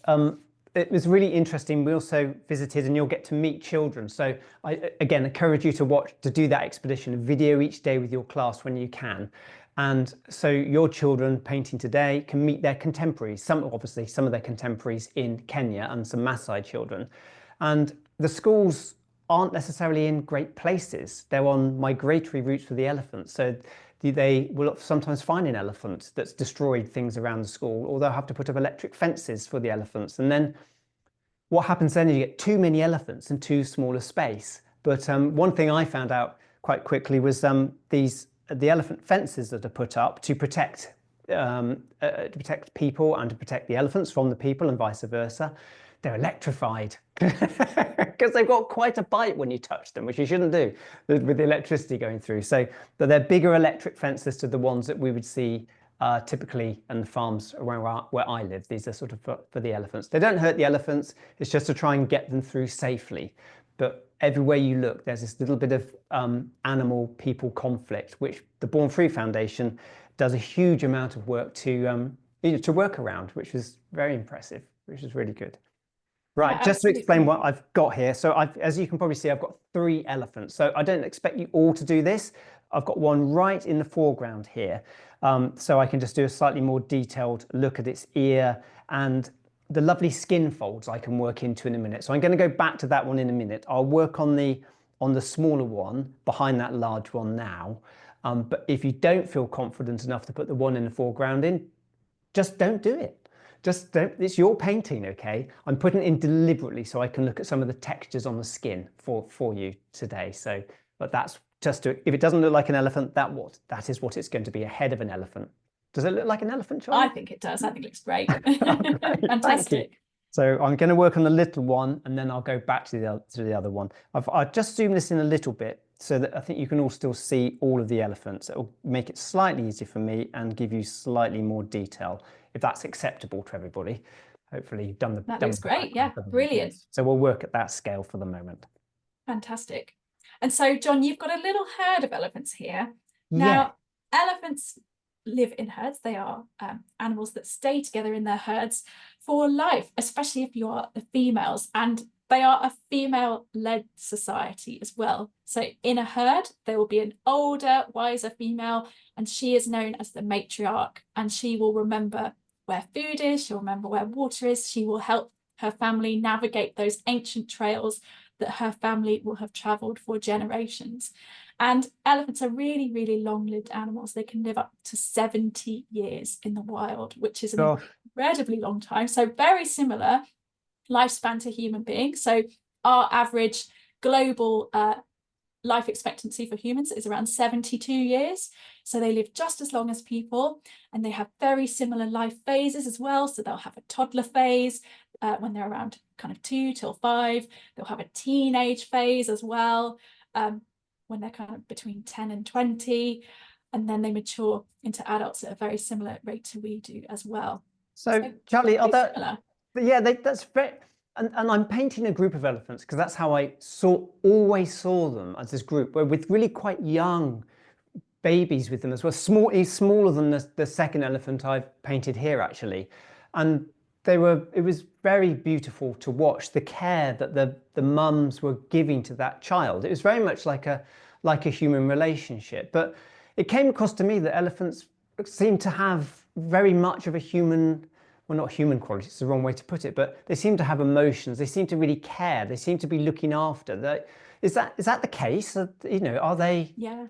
it was really interesting. We also visited, and you'll get to meet children. So I, again, encourage you to do that expedition, a video each day with your class when you can. And so your children painting today can meet their contemporaries, obviously some of their contemporaries in Kenya, and some Maasai children. And the schools aren't necessarily in great places. They're on migratory routes for the elephants. So they will sometimes find an elephant that's destroyed things around the school, or they'll have to put up electric fences for the elephants. And then what happens then is you get too many elephants in too small a space. But one thing I found out quite quickly was the elephant fences that are put up to protect people and to protect the elephants from the people, and vice versa. They're electrified because they've got quite a bite when you touch them, which you shouldn't do with the electricity going through. So they're bigger electric fences to the ones that we would see typically in the farms around where I live. These are sort of for the elephants. They don't hurt the elephants. It's just to try and get them through safely. But everywhere you look, there's this little bit of animal-people conflict, which the Born Free Foundation does a huge amount of work to work around, which is very impressive, which is really good. Right, yeah, just to explain what I've got here. So as you can probably see, I've got 3 elephants. So I don't expect you all to do this. I've got one right in the foreground here. So I can just do a slightly more detailed look at its ear, and the lovely skin folds I can work into in a minute. So I'm going to go back to that one in a minute. I'll work on the smaller one behind that large one now. But if you don't feel confident enough to put the one in the foreground in, just don't do it. Just don't. It's your painting, okay? I'm putting it in deliberately so I can look at some of the textures on the skin for you today. So, but that's just to, if it doesn't look like an elephant, that is what it's going to be, a head of an elephant. Does it look like an elephant, Charlie? I think it does. I think it looks great. Great. Fantastic. So I'm going to work on the little one, and then I'll go back to the other one. I've just zoomed this in a little bit so that I think you can all still see all of the elephants. It will make it slightly easier for me and give you slightly more detail, if that's acceptable to everybody. Hopefully you've done the That looks great. Yeah, brilliant. So we'll work at that scale for the moment. Fantastic. And so, John, you've got a little herd of elephants here. Yeah. Now, elephants live in herds. They are animals that stay together in their herds for life, especially if you are the females. And they are a female-led society as well. So in a herd, there will be an older, wiser female, and she is known as the matriarch. And she will remember where food is, she'll remember where water is. She will help her family navigate those ancient trails that her family will have traveled for generations. And elephants are really, really long-lived animals. They can live up to 70 years in the wild, which is an incredibly long time. So very similar lifespan to human beings. So our average global life expectancy for humans is around 72 years. So they live just as long as people, and they have very similar life phases as well. So they'll have a toddler phase when they're around kind of 2 till 5. They'll have a teenage phase as well when they're kind of between 10 and 20. And then they mature into adults at a very similar rate to we do as well. So Charlie, are there... Yeah, that's very, and I'm painting a group of elephants because that's how I always saw them, as this group, where with really quite young babies with them as well. He's smaller than the second elephant I've painted here, actually, and it was very beautiful to watch the care that the mums were giving to that child. It was very much like a human relationship, but it came across to me that elephants seem to have very much of a human, well, not human quality, it's the wrong way to put it, but they seem to have emotions. They seem to really care. They seem to be looking after. Is that the case? You know, are they? Yeah.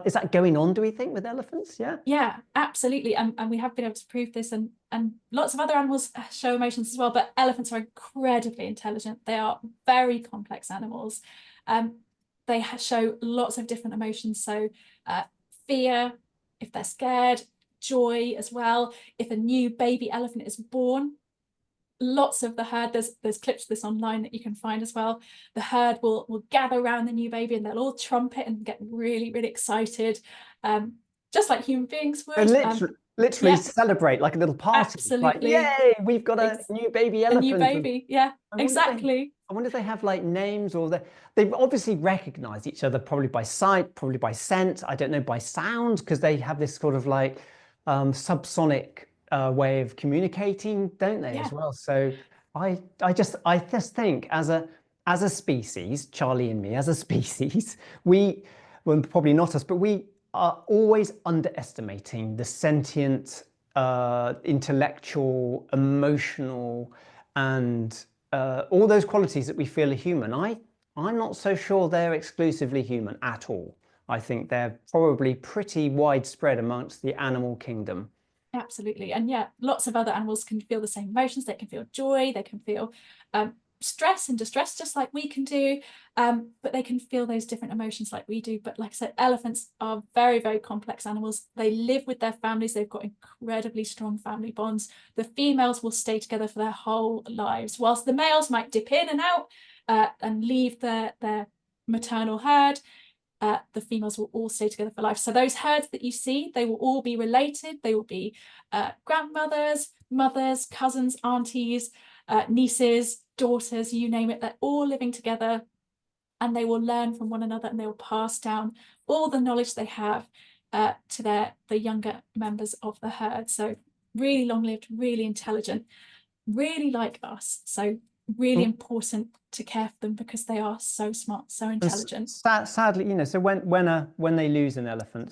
Is that going on, do we think, with elephants? Yeah. Yeah, absolutely. And we have been able to prove this, and lots of other animals show emotions as well, but elephants are incredibly intelligent. They are very complex animals. They show lots of different emotions. So fear, if they're scared, joy as well. If a new baby elephant is born, lots of the herd, there's clips of this online that you can find as well. The herd will gather around the new baby and they'll all trumpet and get really, really excited, just like human beings would. Literally celebrate like a little party. Absolutely. Like, yay, we've got a new baby elephant. A new baby, yeah, exactly. I wonder if they have like names, or they've obviously recognized each other, probably by sight, probably by scent, I don't know, by sound, because they have this sort of like subsonic way of communicating, don't they, as well? So I just think as a species, Charlie and me, as a species, well, probably not us, but we are always underestimating the sentient, intellectual, emotional, and all those qualities that we feel are human. I'm not so sure they're exclusively human at all. I think they're probably pretty widespread amongst the animal kingdom. Absolutely. And yeah, lots of other animals can feel the same emotions. They can feel joy, they can feel stress and distress, just like we can do, but they can feel those different emotions like we do. But like I said, elephants are very, very complex animals. They live with their families. They've got incredibly strong family bonds. The females will stay together for their whole lives, whilst the males might dip in and out and leave their maternal herd. The females will all stay together for life. So those herds that you see, they will all be related. They will be grandmothers, mothers, cousins, aunties, nieces, daughters, you name it. They're all living together, and they will learn from one another, and they will pass down all the knowledge they have to the younger members of the herd. So really long-lived, really intelligent, really like us. So really important to care for them because they are so smart, so intelligent. Sadly, you know, so when they lose an elephant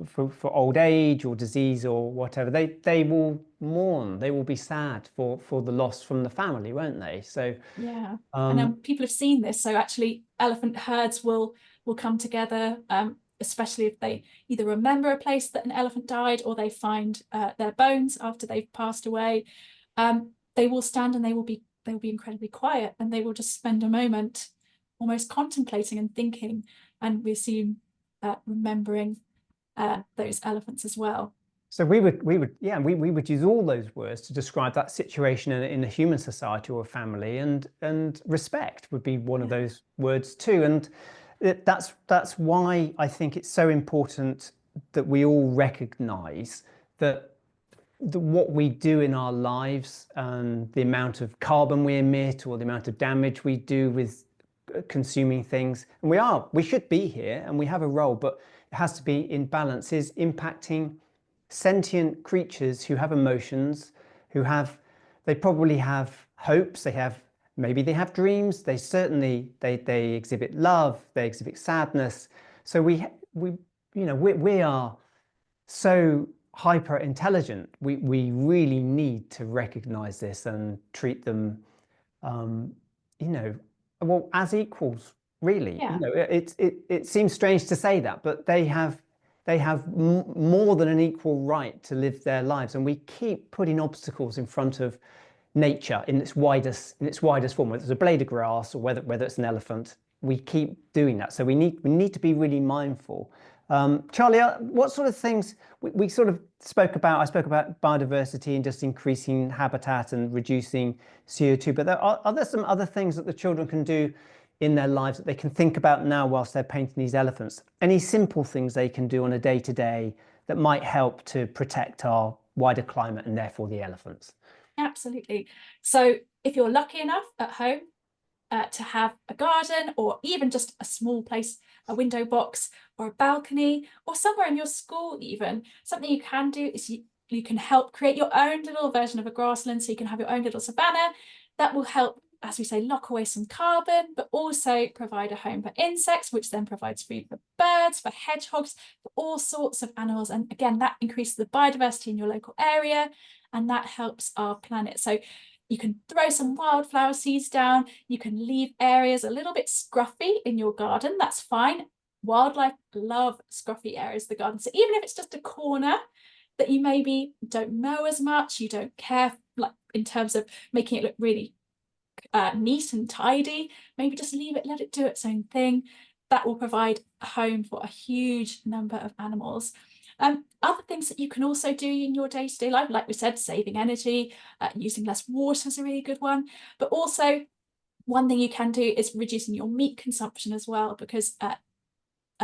for old age or disease or whatever, they will mourn, they will be sad for the loss from the family, won't they? So yeah, and people have seen this. So actually elephant herds will come together, especially if they either remember a place that an elephant died, or they find their bones after they've passed away. They will stand and they will be incredibly quiet, and they will just spend a moment almost contemplating and thinking, and we assume remembering those elephants as well. So we would use all those words to describe that situation in a human society or a family, and respect would be one of those words too. And That's why I think it's so important that we all recognize that what we do in our lives and the amount of carbon we emit or the amount of damage we do with consuming things, and we should be here and we have a role, but it has to be in balance, is impacting sentient creatures who have emotions, they probably have hopes, maybe they have dreams, they certainly they exhibit love, they exhibit sadness. So we are so hyper intelligent. We really need to recognize this and treat them well, as equals, really. Yeah. It seems strange to say that, but they have more than an equal right to live their lives, and we keep putting obstacles in front of nature in its widest form, whether it's a blade of grass or whether it's an elephant. We keep doing that, so we need to be really mindful. Charlie, what sort of things we sort of spoke about? I spoke about biodiversity and just increasing habitat and reducing CO2, but are there some other things that the children can do in their lives that they can think about now whilst they're painting these elephants? Any simple things they can do on a day-to-day that might help to protect our wider climate and therefore the elephants? Absolutely. So if you're lucky enough at home to have a garden, or even just a small place, a window box or a balcony, or somewhere in your school even, something you can do is you can help create your own little version of a grassland, so you can have your own little savanna. That will help, as we say, lock away some carbon, but also provide a home for insects, which then provides food for birds, for hedgehogs, for all sorts of animals. And again, that increases the biodiversity in your local area, and that helps our planet. So you can throw some wildflower seeds down. You can leave areas a little bit scruffy in your garden. That's fine. Wildlife love scruffy areas of the garden. So even if it's just a corner that you maybe don't mow as much, you don't care, like in terms of making it look really neat and tidy, maybe just leave it, let it do its own thing. That will provide a home for a huge number of animals. Other things that you can also do in your day-to-day life, like we said, saving energy, using less water is a really good one. But also, one thing you can do is reducing your meat consumption as well, because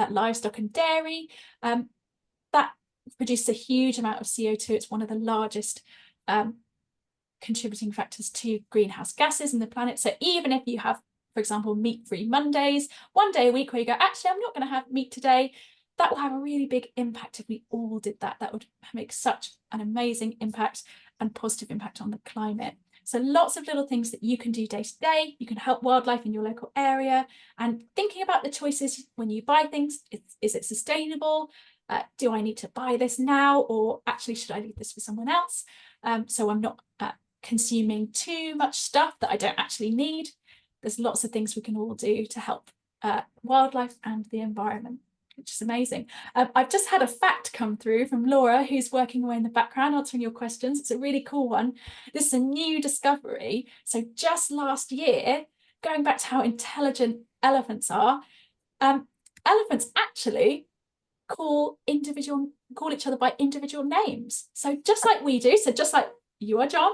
livestock and dairy, that produces a huge amount of CO2. It's one of the largest contributing factors to greenhouse gases in the planet. So even if you have, for example, meat-free Mondays, one day a week where you go, actually, I'm not going to have meat today, that will have a really big impact if we all did that. That would make such an amazing impact and positive impact on the climate. So lots of little things that you can do day to day. You can help wildlife in your local area, and thinking about the choices when you buy things. Is it sustainable? Do I need to buy this now, or actually should I leave this for someone else? So I'm not consuming too much stuff that I don't actually need. There's lots of things we can all do to help wildlife and the environment, which is amazing. I've just had a fact come through from Laura, who's working away in the background answering your questions. It's a really cool one. This is a new discovery. So just last year, going back to how intelligent elephants are, elephants actually call each other by individual names. So just like we do, so just like you are John,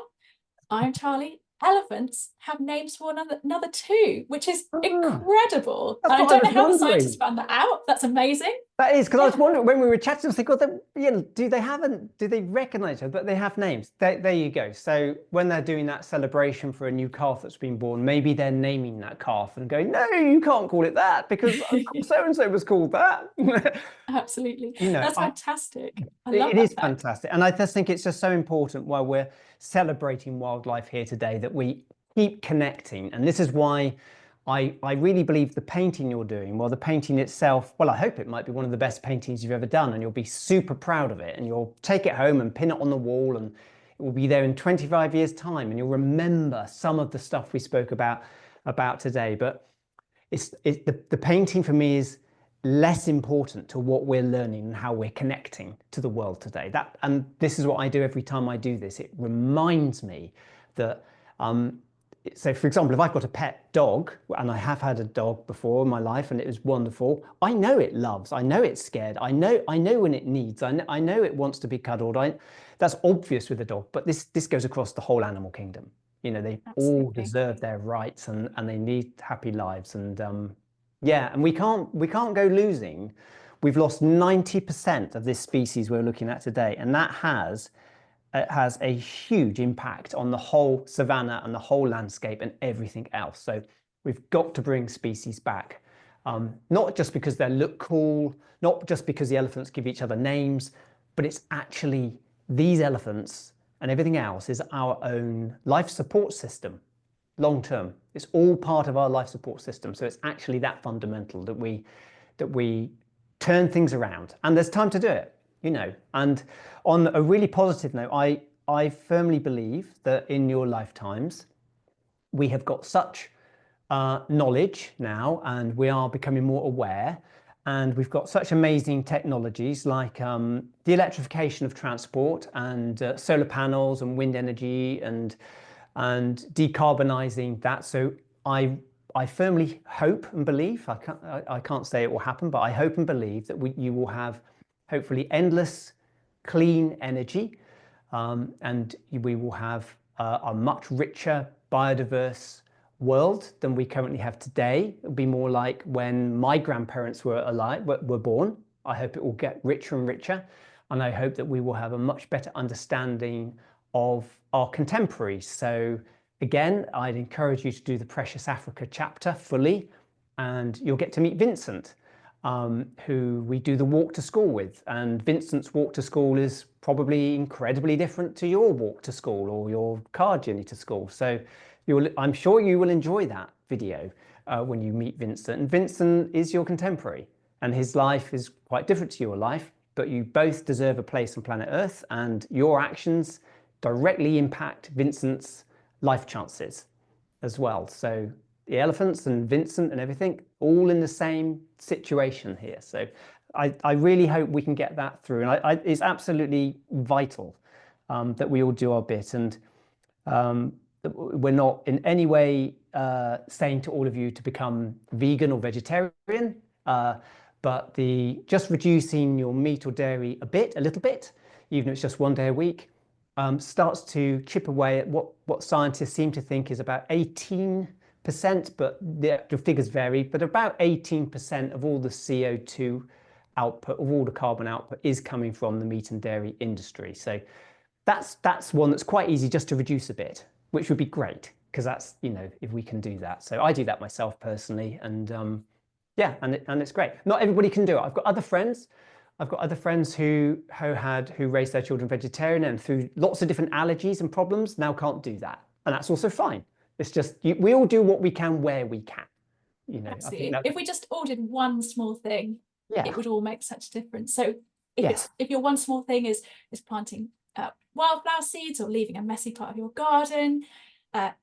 I'm Charlie, elephants have names for another too, which is incredible. And I don't know how the scientists found that out. That's amazing. That is, because I was wondering when we were chatting, I was thinking, God, do they recognize her? But they have names. There you go. So when they're doing that celebration for a new calf that's been born, maybe they're naming that calf and going, no, you can't call it that because so-and-so was called that. Absolutely. That's fantastic. I love it that is fact. fantastic. And I just think it's just so important while we're celebrating wildlife here today that we keep connecting. And this is why I really believe the painting you're doing, well, the painting itself, well, I hope it might be one of the best paintings you've ever done, and you'll be super proud of it, and you'll take it home and pin it on the wall, and it will be there in 25 years' time, and you'll remember some of the stuff we spoke about today. But the painting for me is less important to what we're learning and how we're connecting to the world today. And this is what I do every time I do this. It reminds me that so for example, if I've got a pet dog, and I have had a dog before in my life and it was wonderful, I know it loves, I know it's scared, I know when it needs, I know it wants to be cuddled. That's obvious with a dog, but this goes across the whole animal kingdom. They all deserve their rights, and they need happy lives. And Yeah, and we can't go losing. We've lost 90% of this species we're looking at today, and that has it has a huge impact on the whole savanna and the whole landscape and everything else. So we've got to bring species back, not just because they look cool, not just because the elephants give each other names, but it's actually these elephants and everything else is our own life support system long term. It's all part of our life support system. So it's actually that fundamental that we turn things around, and there's time to do it, you know. And on a really positive note, I firmly believe that in your lifetimes we have got such knowledge now, and we are becoming more aware. And we've got such amazing technologies like the electrification of transport and solar panels and wind energy and decarbonizing that. So I firmly hope and believe, I can't say it will happen, but I hope and believe that you will have hopefully endless clean energy, and we will have a much richer biodiverse world than we currently have today. It'll be more like when my grandparents were born. I hope it will get richer and richer, and I hope that we will have a much better understanding of our contemporaries. So again, I'd encourage you to do the Precious Africa chapter fully, and you'll get to meet Vincent, who we do the walk to school with. And Vincent's walk to school is probably incredibly different to your walk to school or your car journey to school. So I'm sure you will enjoy that video when you meet Vincent. And Vincent is your contemporary, and his life is quite different to your life, but you both deserve a place on planet Earth, and your actions directly impact Vincent's life chances as well. So the elephants and Vincent and everything, all in the same situation here. So I really hope we can get that through. And it's absolutely vital that we all do our bit. And we're not in any way saying to all of you to become vegan or vegetarian, but just reducing your meat or dairy a little bit, even if it's just one day a week, starts to chip away at what scientists seem to think is about 18%, but the figures vary, but about 18% of all the CO2 output, of all the carbon output, is coming from the meat and dairy industry. So that's one that's quite easy just to reduce a bit, which would be great, because that's, you know, if we can do that. So I do that myself personally, and yeah, and it's great. Not everybody can do it. I've got other friends who raised their children vegetarian, and through lots of different allergies and problems now can't do that, and that's also fine. It's just we all do what we can where we can, you know. Absolutely. If we just all did one small thing, yeah, it would all make such a difference. So if yes, your one small thing is planting wildflower seeds, or leaving a messy part of your garden,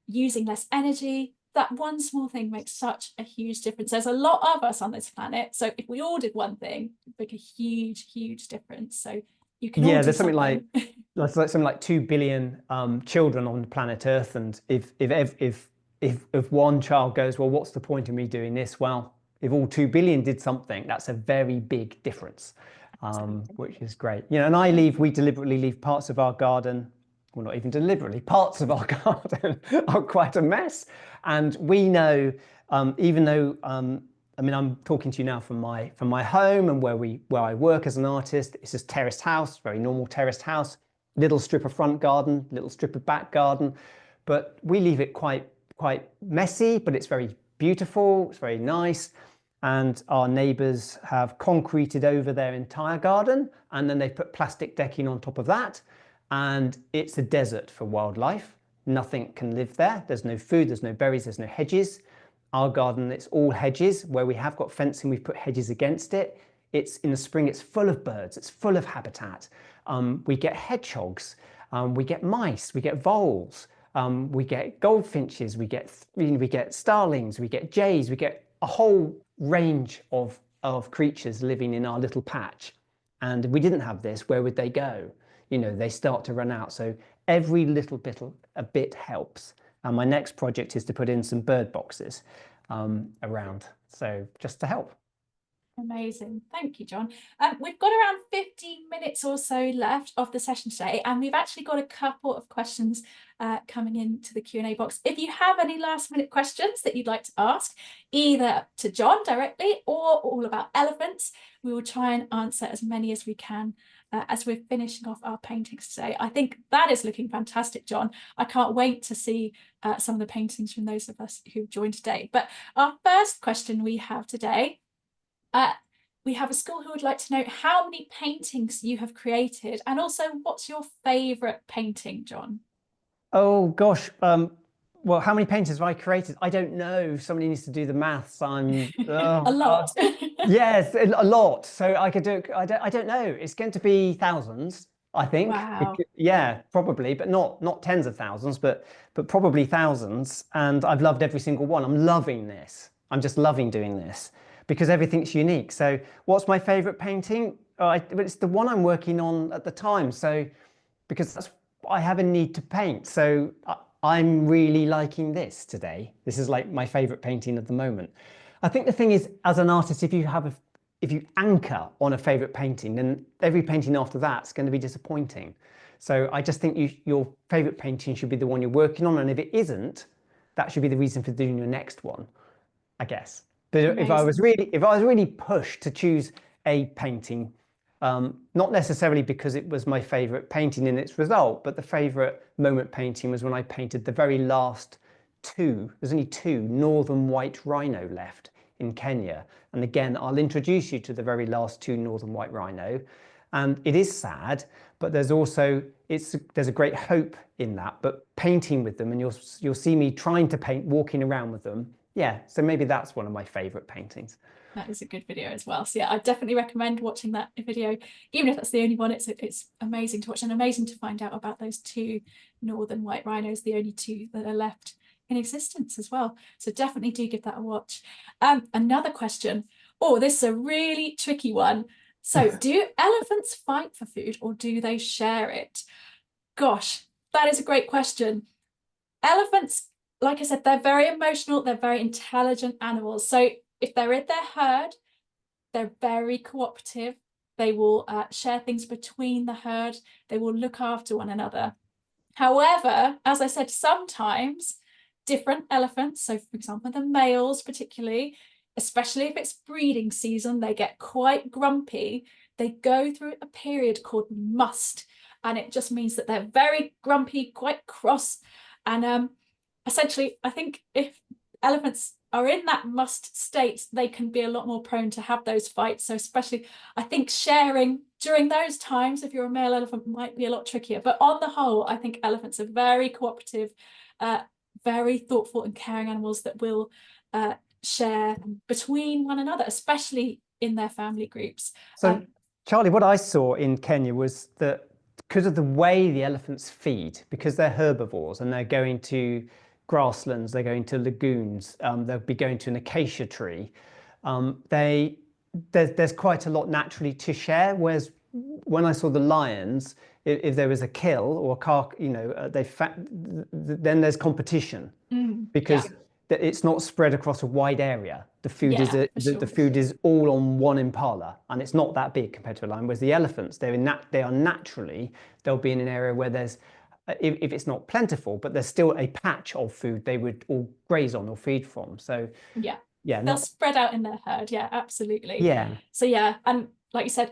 using less energy, that one small thing makes such a huge difference. There's a lot of us on this planet, so if we all did one thing, it'd make a huge difference. So you can all do there's something something. like something like 2 billion children on planet Earth, and if one child goes, well, what's the point of me doing this? Well, if all 2 billion did something, that's a very big difference, which is great. You know, and we deliberately leave parts of our garden, well, not even deliberately, parts of our garden are quite a mess. And we know, even though, I mean, I'm talking to you now from my home and where I work as an artist. It's just terraced house, very normal terraced house, little strip of front garden, little strip of back garden, but we leave it quite messy, but it's very beautiful, it's very nice. And our neighbours have concreted over their entire garden, and then they put plastic decking on top of that, and it's a desert for wildlife. Nothing can live there. There's no food, there's no berries, there's no hedges. Our garden, it's all hedges. Where we have got fencing, we've put hedges against it. It's in the spring, it's full of birds, it's full of habitat. We get hedgehogs, we get mice, we get voles, we get goldfinches, we get starlings, we get jays, we get a whole range of creatures living in our little patch. And if we didn't have this, where would they go? You know, they start to run out. So every little bit a bit helps. And my next project is to put in some bird boxes around, so just to help. Amazing. Thank you, John. We've got around 15 minutes or so left of the session today, and we've actually got a couple of questions coming into the Q&A box. If you have any last minute questions that you'd like to ask, either to John directly or all about elephants, we will try and answer as many as we can as we're finishing off our paintings today. I think that is looking fantastic, John. I can't wait to see some of the paintings from those of us who've joined today. But our first question we have today, we have a school who would like to know how many paintings you have created, and also what's your favourite painting, John? Oh gosh. Well, how many paintings have I created? I don't know. Somebody needs to do the maths. I'm A lot. yes, a lot. So I could do. I don't know. It's going to be thousands, I think. Wow. Yeah, probably, but not tens of thousands, but probably thousands. And I've loved every single one. I'm loving this. I'm just loving doing this because everything's unique. So what's my favorite painting? It's the one I'm working on at the time. So because I have a need to paint. So I'm really liking this today. This is like my favorite painting at the moment. I think the thing is, as an artist, if you anchor on a favorite painting, then every painting after that's going to be disappointing. So I just think your favorite painting should be the one you're working on, and if it isn't, that should be the reason for doing your next one, I guess. But if I was really pushed to choose a painting, not necessarily because it was my favorite painting in its result, but the favorite moment painting was when I painted the very last two. There's only two northern white rhino left in Kenya. And again, I'll introduce you to the very last two northern white rhino. And it is sad, but there's also there's a great hope in that. But painting with them, and you'll see me trying to paint, walking around with them. Yeah, so maybe that's one of my favorite paintings. That is a good video as well. So yeah, I definitely recommend watching that video, even if that's the only one. It's amazing to watch, and amazing to find out about those two northern white rhinos, the only two that are left in existence as well. So definitely do give that a watch. Another question. Oh, this is a really tricky one. So do elephants fight for food, or do they share it? Gosh, that is a great question. Elephants, like I said, they're very emotional, they're very intelligent animals. So if they're in their herd, they're very cooperative. They will share things between the herd. They will look after one another. However, as I said, sometimes different elephants, so for example, the males particularly, especially if it's breeding season, they get quite grumpy. They go through a period called must, and it just means that they're very grumpy, quite cross. And essentially, I think if elephants are in that must state, they can be a lot more prone to have those fights. So especially, I think sharing during those times, if you're a male elephant, might be a lot trickier. But on the whole, I think elephants are very cooperative, very thoughtful and caring animals that will share between one another, especially in their family groups. So, Charlie, what I saw in Kenya was that because of the way the elephants feed, because they're herbivores and they're going to grasslands, they're going to lagoons, they'll be going to an acacia tree, there's quite a lot naturally to share. Whereas when I saw the lions, if there was a kill or a car, then there's competition because it's not spread across a wide area. The food the food is all on one impala, and it's not that big compared to a lion. Whereas the elephants, they'll be in an area where there's, if it's not plentiful, but there's still a patch of food they would all graze on or feed from. So they'll spread out in their herd. Yeah, absolutely. Yeah. So yeah, and like you said,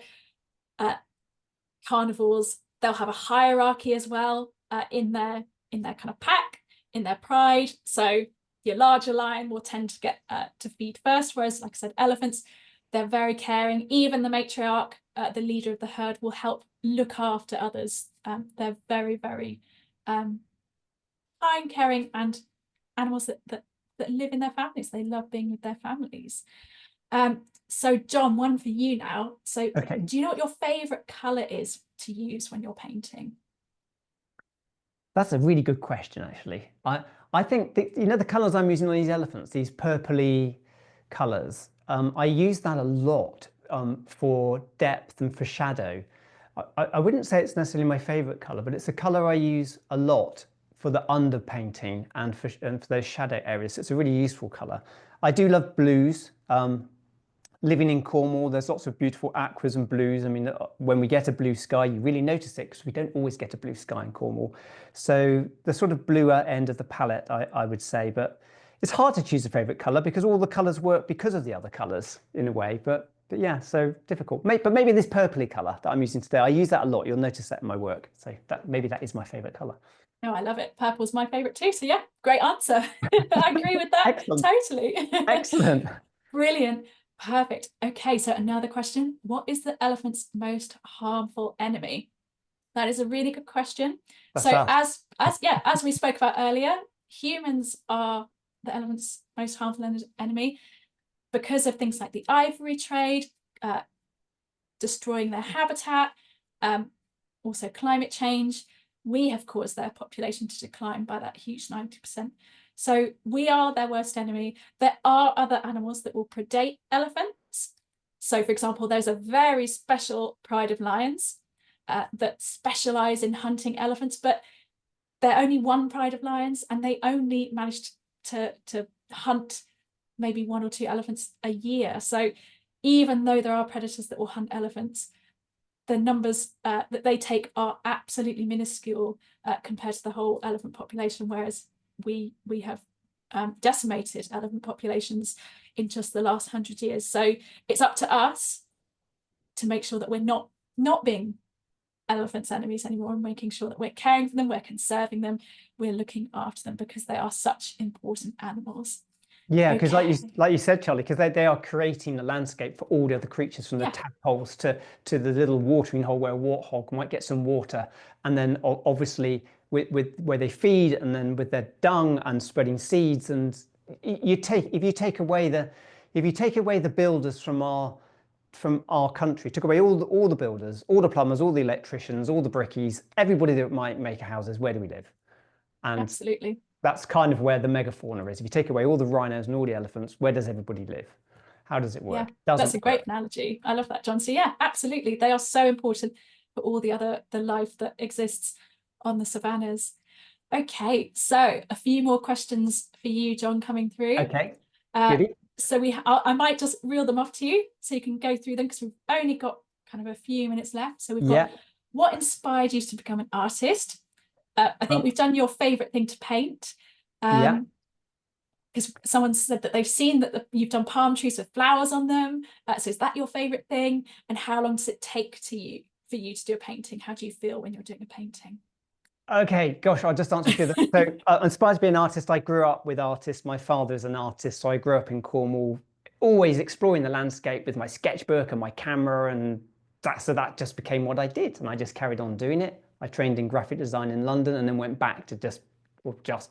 carnivores, they'll have a hierarchy as well in their kind of pack, in their pride. So your larger lion will tend to get to feed first, whereas, like I said, elephants, they're very caring. Even the matriarch, the leader of the herd, will help look after others. They're very, very kind, caring, and animals that live in their families. They love being with their families. So John, one for you now. So do you know what your favorite color is to use when you're painting? That's a really good question, actually. I think the colors I'm using on these elephants, these purpley colors, I use that a lot for depth and for shadow. I wouldn't say it's necessarily my favorite color, but it's a color I use a lot for the underpainting and for those shadow areas. So it's a really useful color. I do love blues. living in Cornwall, there's lots of beautiful aquas and blues. I mean, when we get a blue sky, you really notice it because we don't always get a blue sky in Cornwall. So the sort of bluer end of the palette, I would say, but it's hard to choose a favorite color because all the colors work because of the other colors in a way. But yeah, so difficult. But maybe this purpley color that I'm using today, I use that a lot. You'll notice that in my work. So maybe that is my favorite color. No, I love it. Purple's my favorite too. So yeah, great answer. I agree with that Excellent. totally. Excellent. Brilliant. Perfect. Okay, so another question. What is the elephant's most harmful enemy? That is a really good question. That's So us. as we spoke about earlier, humans are the elephant's most harmful enemy because of things like the ivory trade, destroying their habitat, also climate change. We have caused their population to decline by that huge 90%. So we are their worst enemy. There are other animals that will predate elephants. So for example, there's a very special pride of lions that specialize in hunting elephants, but they're only one pride of lions and they only managed to hunt maybe 1 or 2 elephants a year. So even though there are predators that will hunt elephants, the numbers that they take are absolutely minuscule compared to the whole elephant population, whereas we have decimated elephant populations in just the last 100 years. So it's up to us to make sure that we're not being elephants' enemies anymore and making sure that we're caring for them, we're conserving them, we're looking after them because they are such important animals. Yeah, because like you said, Charlie, because they are creating the landscape for all the other creatures, from the tadpoles to the little watering hole where a warthog might get some water, and then obviously with where they feed, and then with their dung and spreading seeds. And if you take away the builders from our country, took away all the builders, all the plumbers, all the electricians, all the brickies, everybody that might make houses, where do we live? And absolutely. That's kind of where the megafauna is. If you take away all the rhinos and all the elephants, where does everybody live? How does it work? Yeah, that's a great analogy. I love that, John. So yeah, absolutely. They are so important for all the life that exists on the savannas. Okay, so a few more questions for you, John, coming through. Okay, so I might just reel them off to you so you can go through them because we've only got kind of a few minutes left. So we've got what inspired you to become an artist? I think we've done your favorite thing to paint. Because someone said that they've seen that you've done palm trees with flowers on them. So is that your favorite thing? And how long does it take for you to do a painting? How do you feel when you're doing a painting? Okay, gosh, I'll just answer a few of that. So inspired to be an artist, I grew up with artists. My father's an artist, so I grew up in Cornwall, always exploring the landscape with my sketchbook and my camera, and that just became what I did, and I just carried on doing it. I trained in graphic design in London and then went back to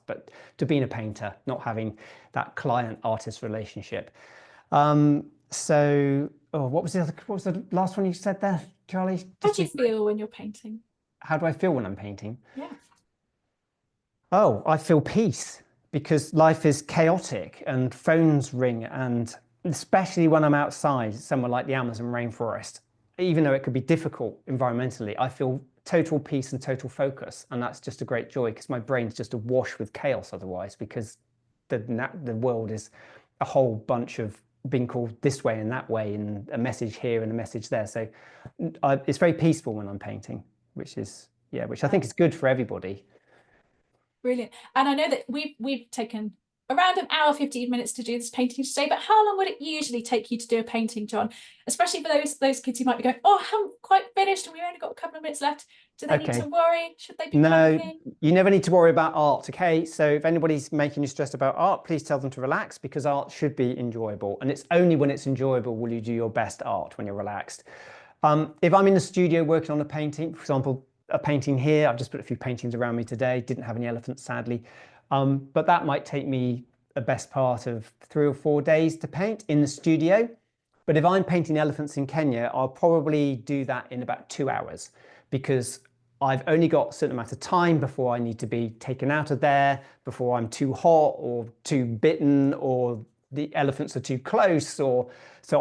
but to being a painter, not having that client-artist relationship. So, what was the last one you said there, Charlie? How do you feel when you're painting? How do I feel when I'm painting? Yeah. Oh, I feel peace because life is chaotic and phones ring, and especially when I'm outside, somewhere like the Amazon rainforest, even though it could be difficult environmentally, I feel total peace and total focus, and that's just a great joy because my brain's just awash with chaos otherwise, because the world is a whole bunch of being called this way and that way, and a message here and a message there. So it's very peaceful when I'm painting, which I think is good for everybody. Brilliant. And I know that we've taken around an hour, 15 minutes to do this painting today, but how long would it usually take you to do a painting, John? Especially for those kids who might be going, oh, I haven't quite finished and we've only got a couple of minutes left. Do they need to worry? Should they be panicking? You never need to worry about art, okay? So if anybody's making you stressed about art, please tell them to relax, because art should be enjoyable. And it's only when it's enjoyable will you do your best art, when you're relaxed. If I'm in the studio working on a painting, for example, a painting here, I've just put a few paintings around me today, didn't have any elephants, sadly. But that might take me the best part of 3 or 4 days to paint in the studio. But if I'm painting elephants in Kenya, I'll probably do that in about 2 hours, because I've only got a certain amount of time before I need to be taken out of there, before I'm too hot or too bitten, or the elephants are too close, so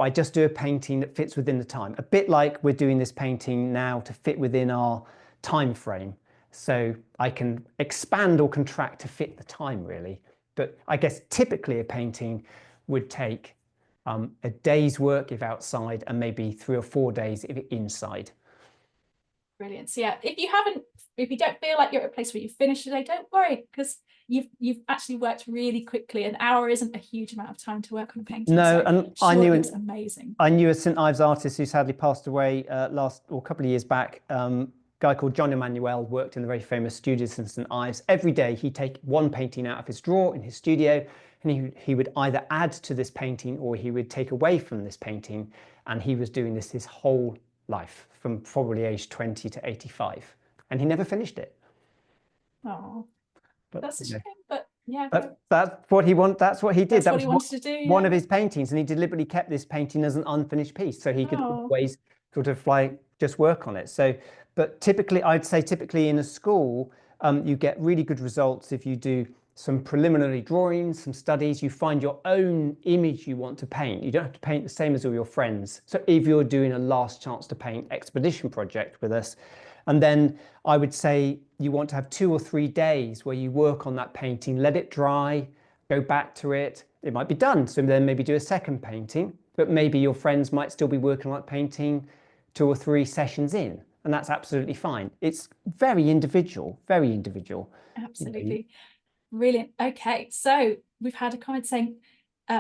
I just do a painting that fits within the time. A bit like we're doing this painting now to fit within our time frame. So I can expand or contract to fit the time, really. But I guess typically a painting would take a day's work if outside, and maybe 3 or 4 days if inside. Brilliant. So yeah, if you don't feel like you're at a place where you've finished today, don't worry, because you've actually worked really quickly. An hour isn't a huge amount of time to work on a painting. No, So and sure, it looks amazing. I knew a St Ives artist who sadly passed away a couple of years back. Guy called John Emmanuel worked in the very famous studios in St Ives. Every day he'd take one painting out of his drawer in his studio, and he would either add to this painting or he would take away from this painting. And he was doing this his whole life, from probably age 20 to 85, and he never finished it. Oh, But, that's a shame, but yeah. That's what he wanted. That's what he did. That's what he wanted to do. One of his paintings, and he deliberately kept this painting as an unfinished piece, so he could always sort of like just work on it. So, but typically, I'd say typically in a school, you get really good results if you do some preliminary drawings, some studies. You find your own image you want to paint. You don't have to paint the same as all your friends. So if you're doing a last chance to paint expedition project with us, and then I would say you want to have 2 or 3 days where you work on that painting, let it dry, go back to it. It might be done. So then maybe do a second painting, but maybe your friends might still be working on that painting 2 or 3 sessions in, and that's absolutely fine. It's very individual, very individual. Absolutely. Brilliant. Okay, so we've had a comment saying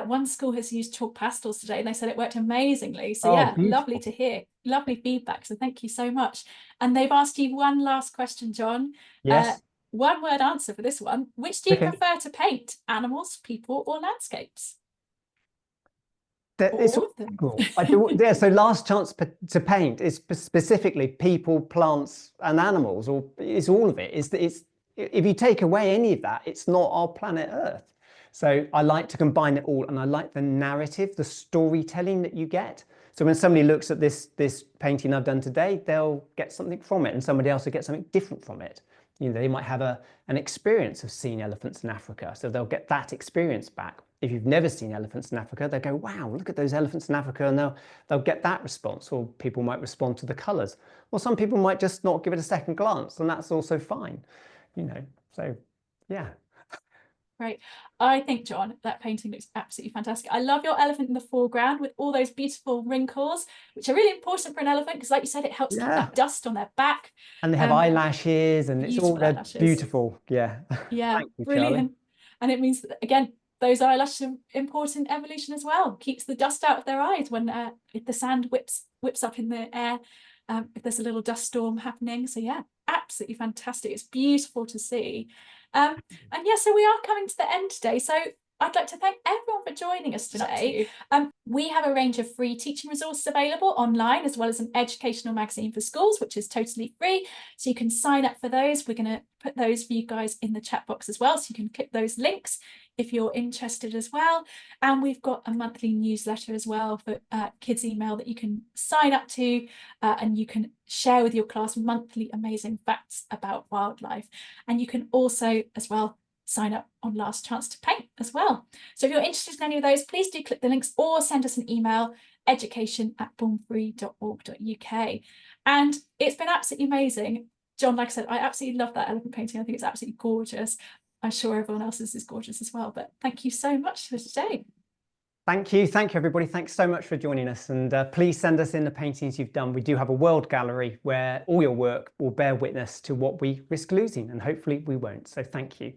one school has used chalk pastels today, and they said it worked amazingly. So yeah, beautiful. Lovely to hear. Lovely feedback. So thank you so much. And they've asked you one last question, John. Yes. One word answer for this one. Which do you prefer to paint? Animals, people, or landscapes? It's all of them. I do, yeah, so last chance to paint is specifically people, plants, and animals, or it's all of it. It's if you take away any of that, it's not our planet Earth. So I like to combine it all, and I like the narrative, the storytelling that you get. So when somebody looks at this painting I've done today, they'll get something from it, and somebody else will get something different from it. You know, they might have an experience of seeing elephants in Africa, so they'll get that experience back. If you've never seen elephants in Africa, they'll go, wow, look at those elephants in Africa, and they'll get that response. Or people might respond to the colors, or some people might just not give it a second glance, and that's also fine. You know, so yeah. Great. I think, John, that painting looks absolutely fantastic. I love your elephant in the foreground with all those beautiful wrinkles, which are really important for an elephant because, like you said, it helps keep that dust on their back. And they have eyelashes, and it's all beautiful. Yeah. Yeah, Thank you, brilliant. Charlie. And it means that, again, those eyelashes are important in evolution as well. Keeps the dust out of their eyes when if the sand whips up in the air, if there's a little dust storm happening. So yeah, absolutely fantastic. It's beautiful to see. And yeah, so we are coming to the end today. So I'd like to thank everyone for joining us today. We have a range of free teaching resources available online, as well as an educational magazine for schools, which is totally free. So you can sign up for those. We're going to put those for you guys in the chat box as well. So you can click those links if you're interested as well. And we've got a monthly newsletter as well for kids email that you can sign up to, and you can share with your class monthly amazing facts about wildlife. And you can also as well sign up on Last Chance to Paint as well. So if you're interested in any of those, please do click the links or send us an email, education@bornfree.org.uk. And it's been absolutely amazing. John, like I said, I absolutely love that elephant painting. I think it's absolutely gorgeous. I'm sure everyone else's is gorgeous as well, but thank you so much for today. Thank you, everybody. Thanks so much for joining us, and please send us in the paintings you've done. We do have a world gallery where all your work will bear witness to what we risk losing, and hopefully we won't. So thank you.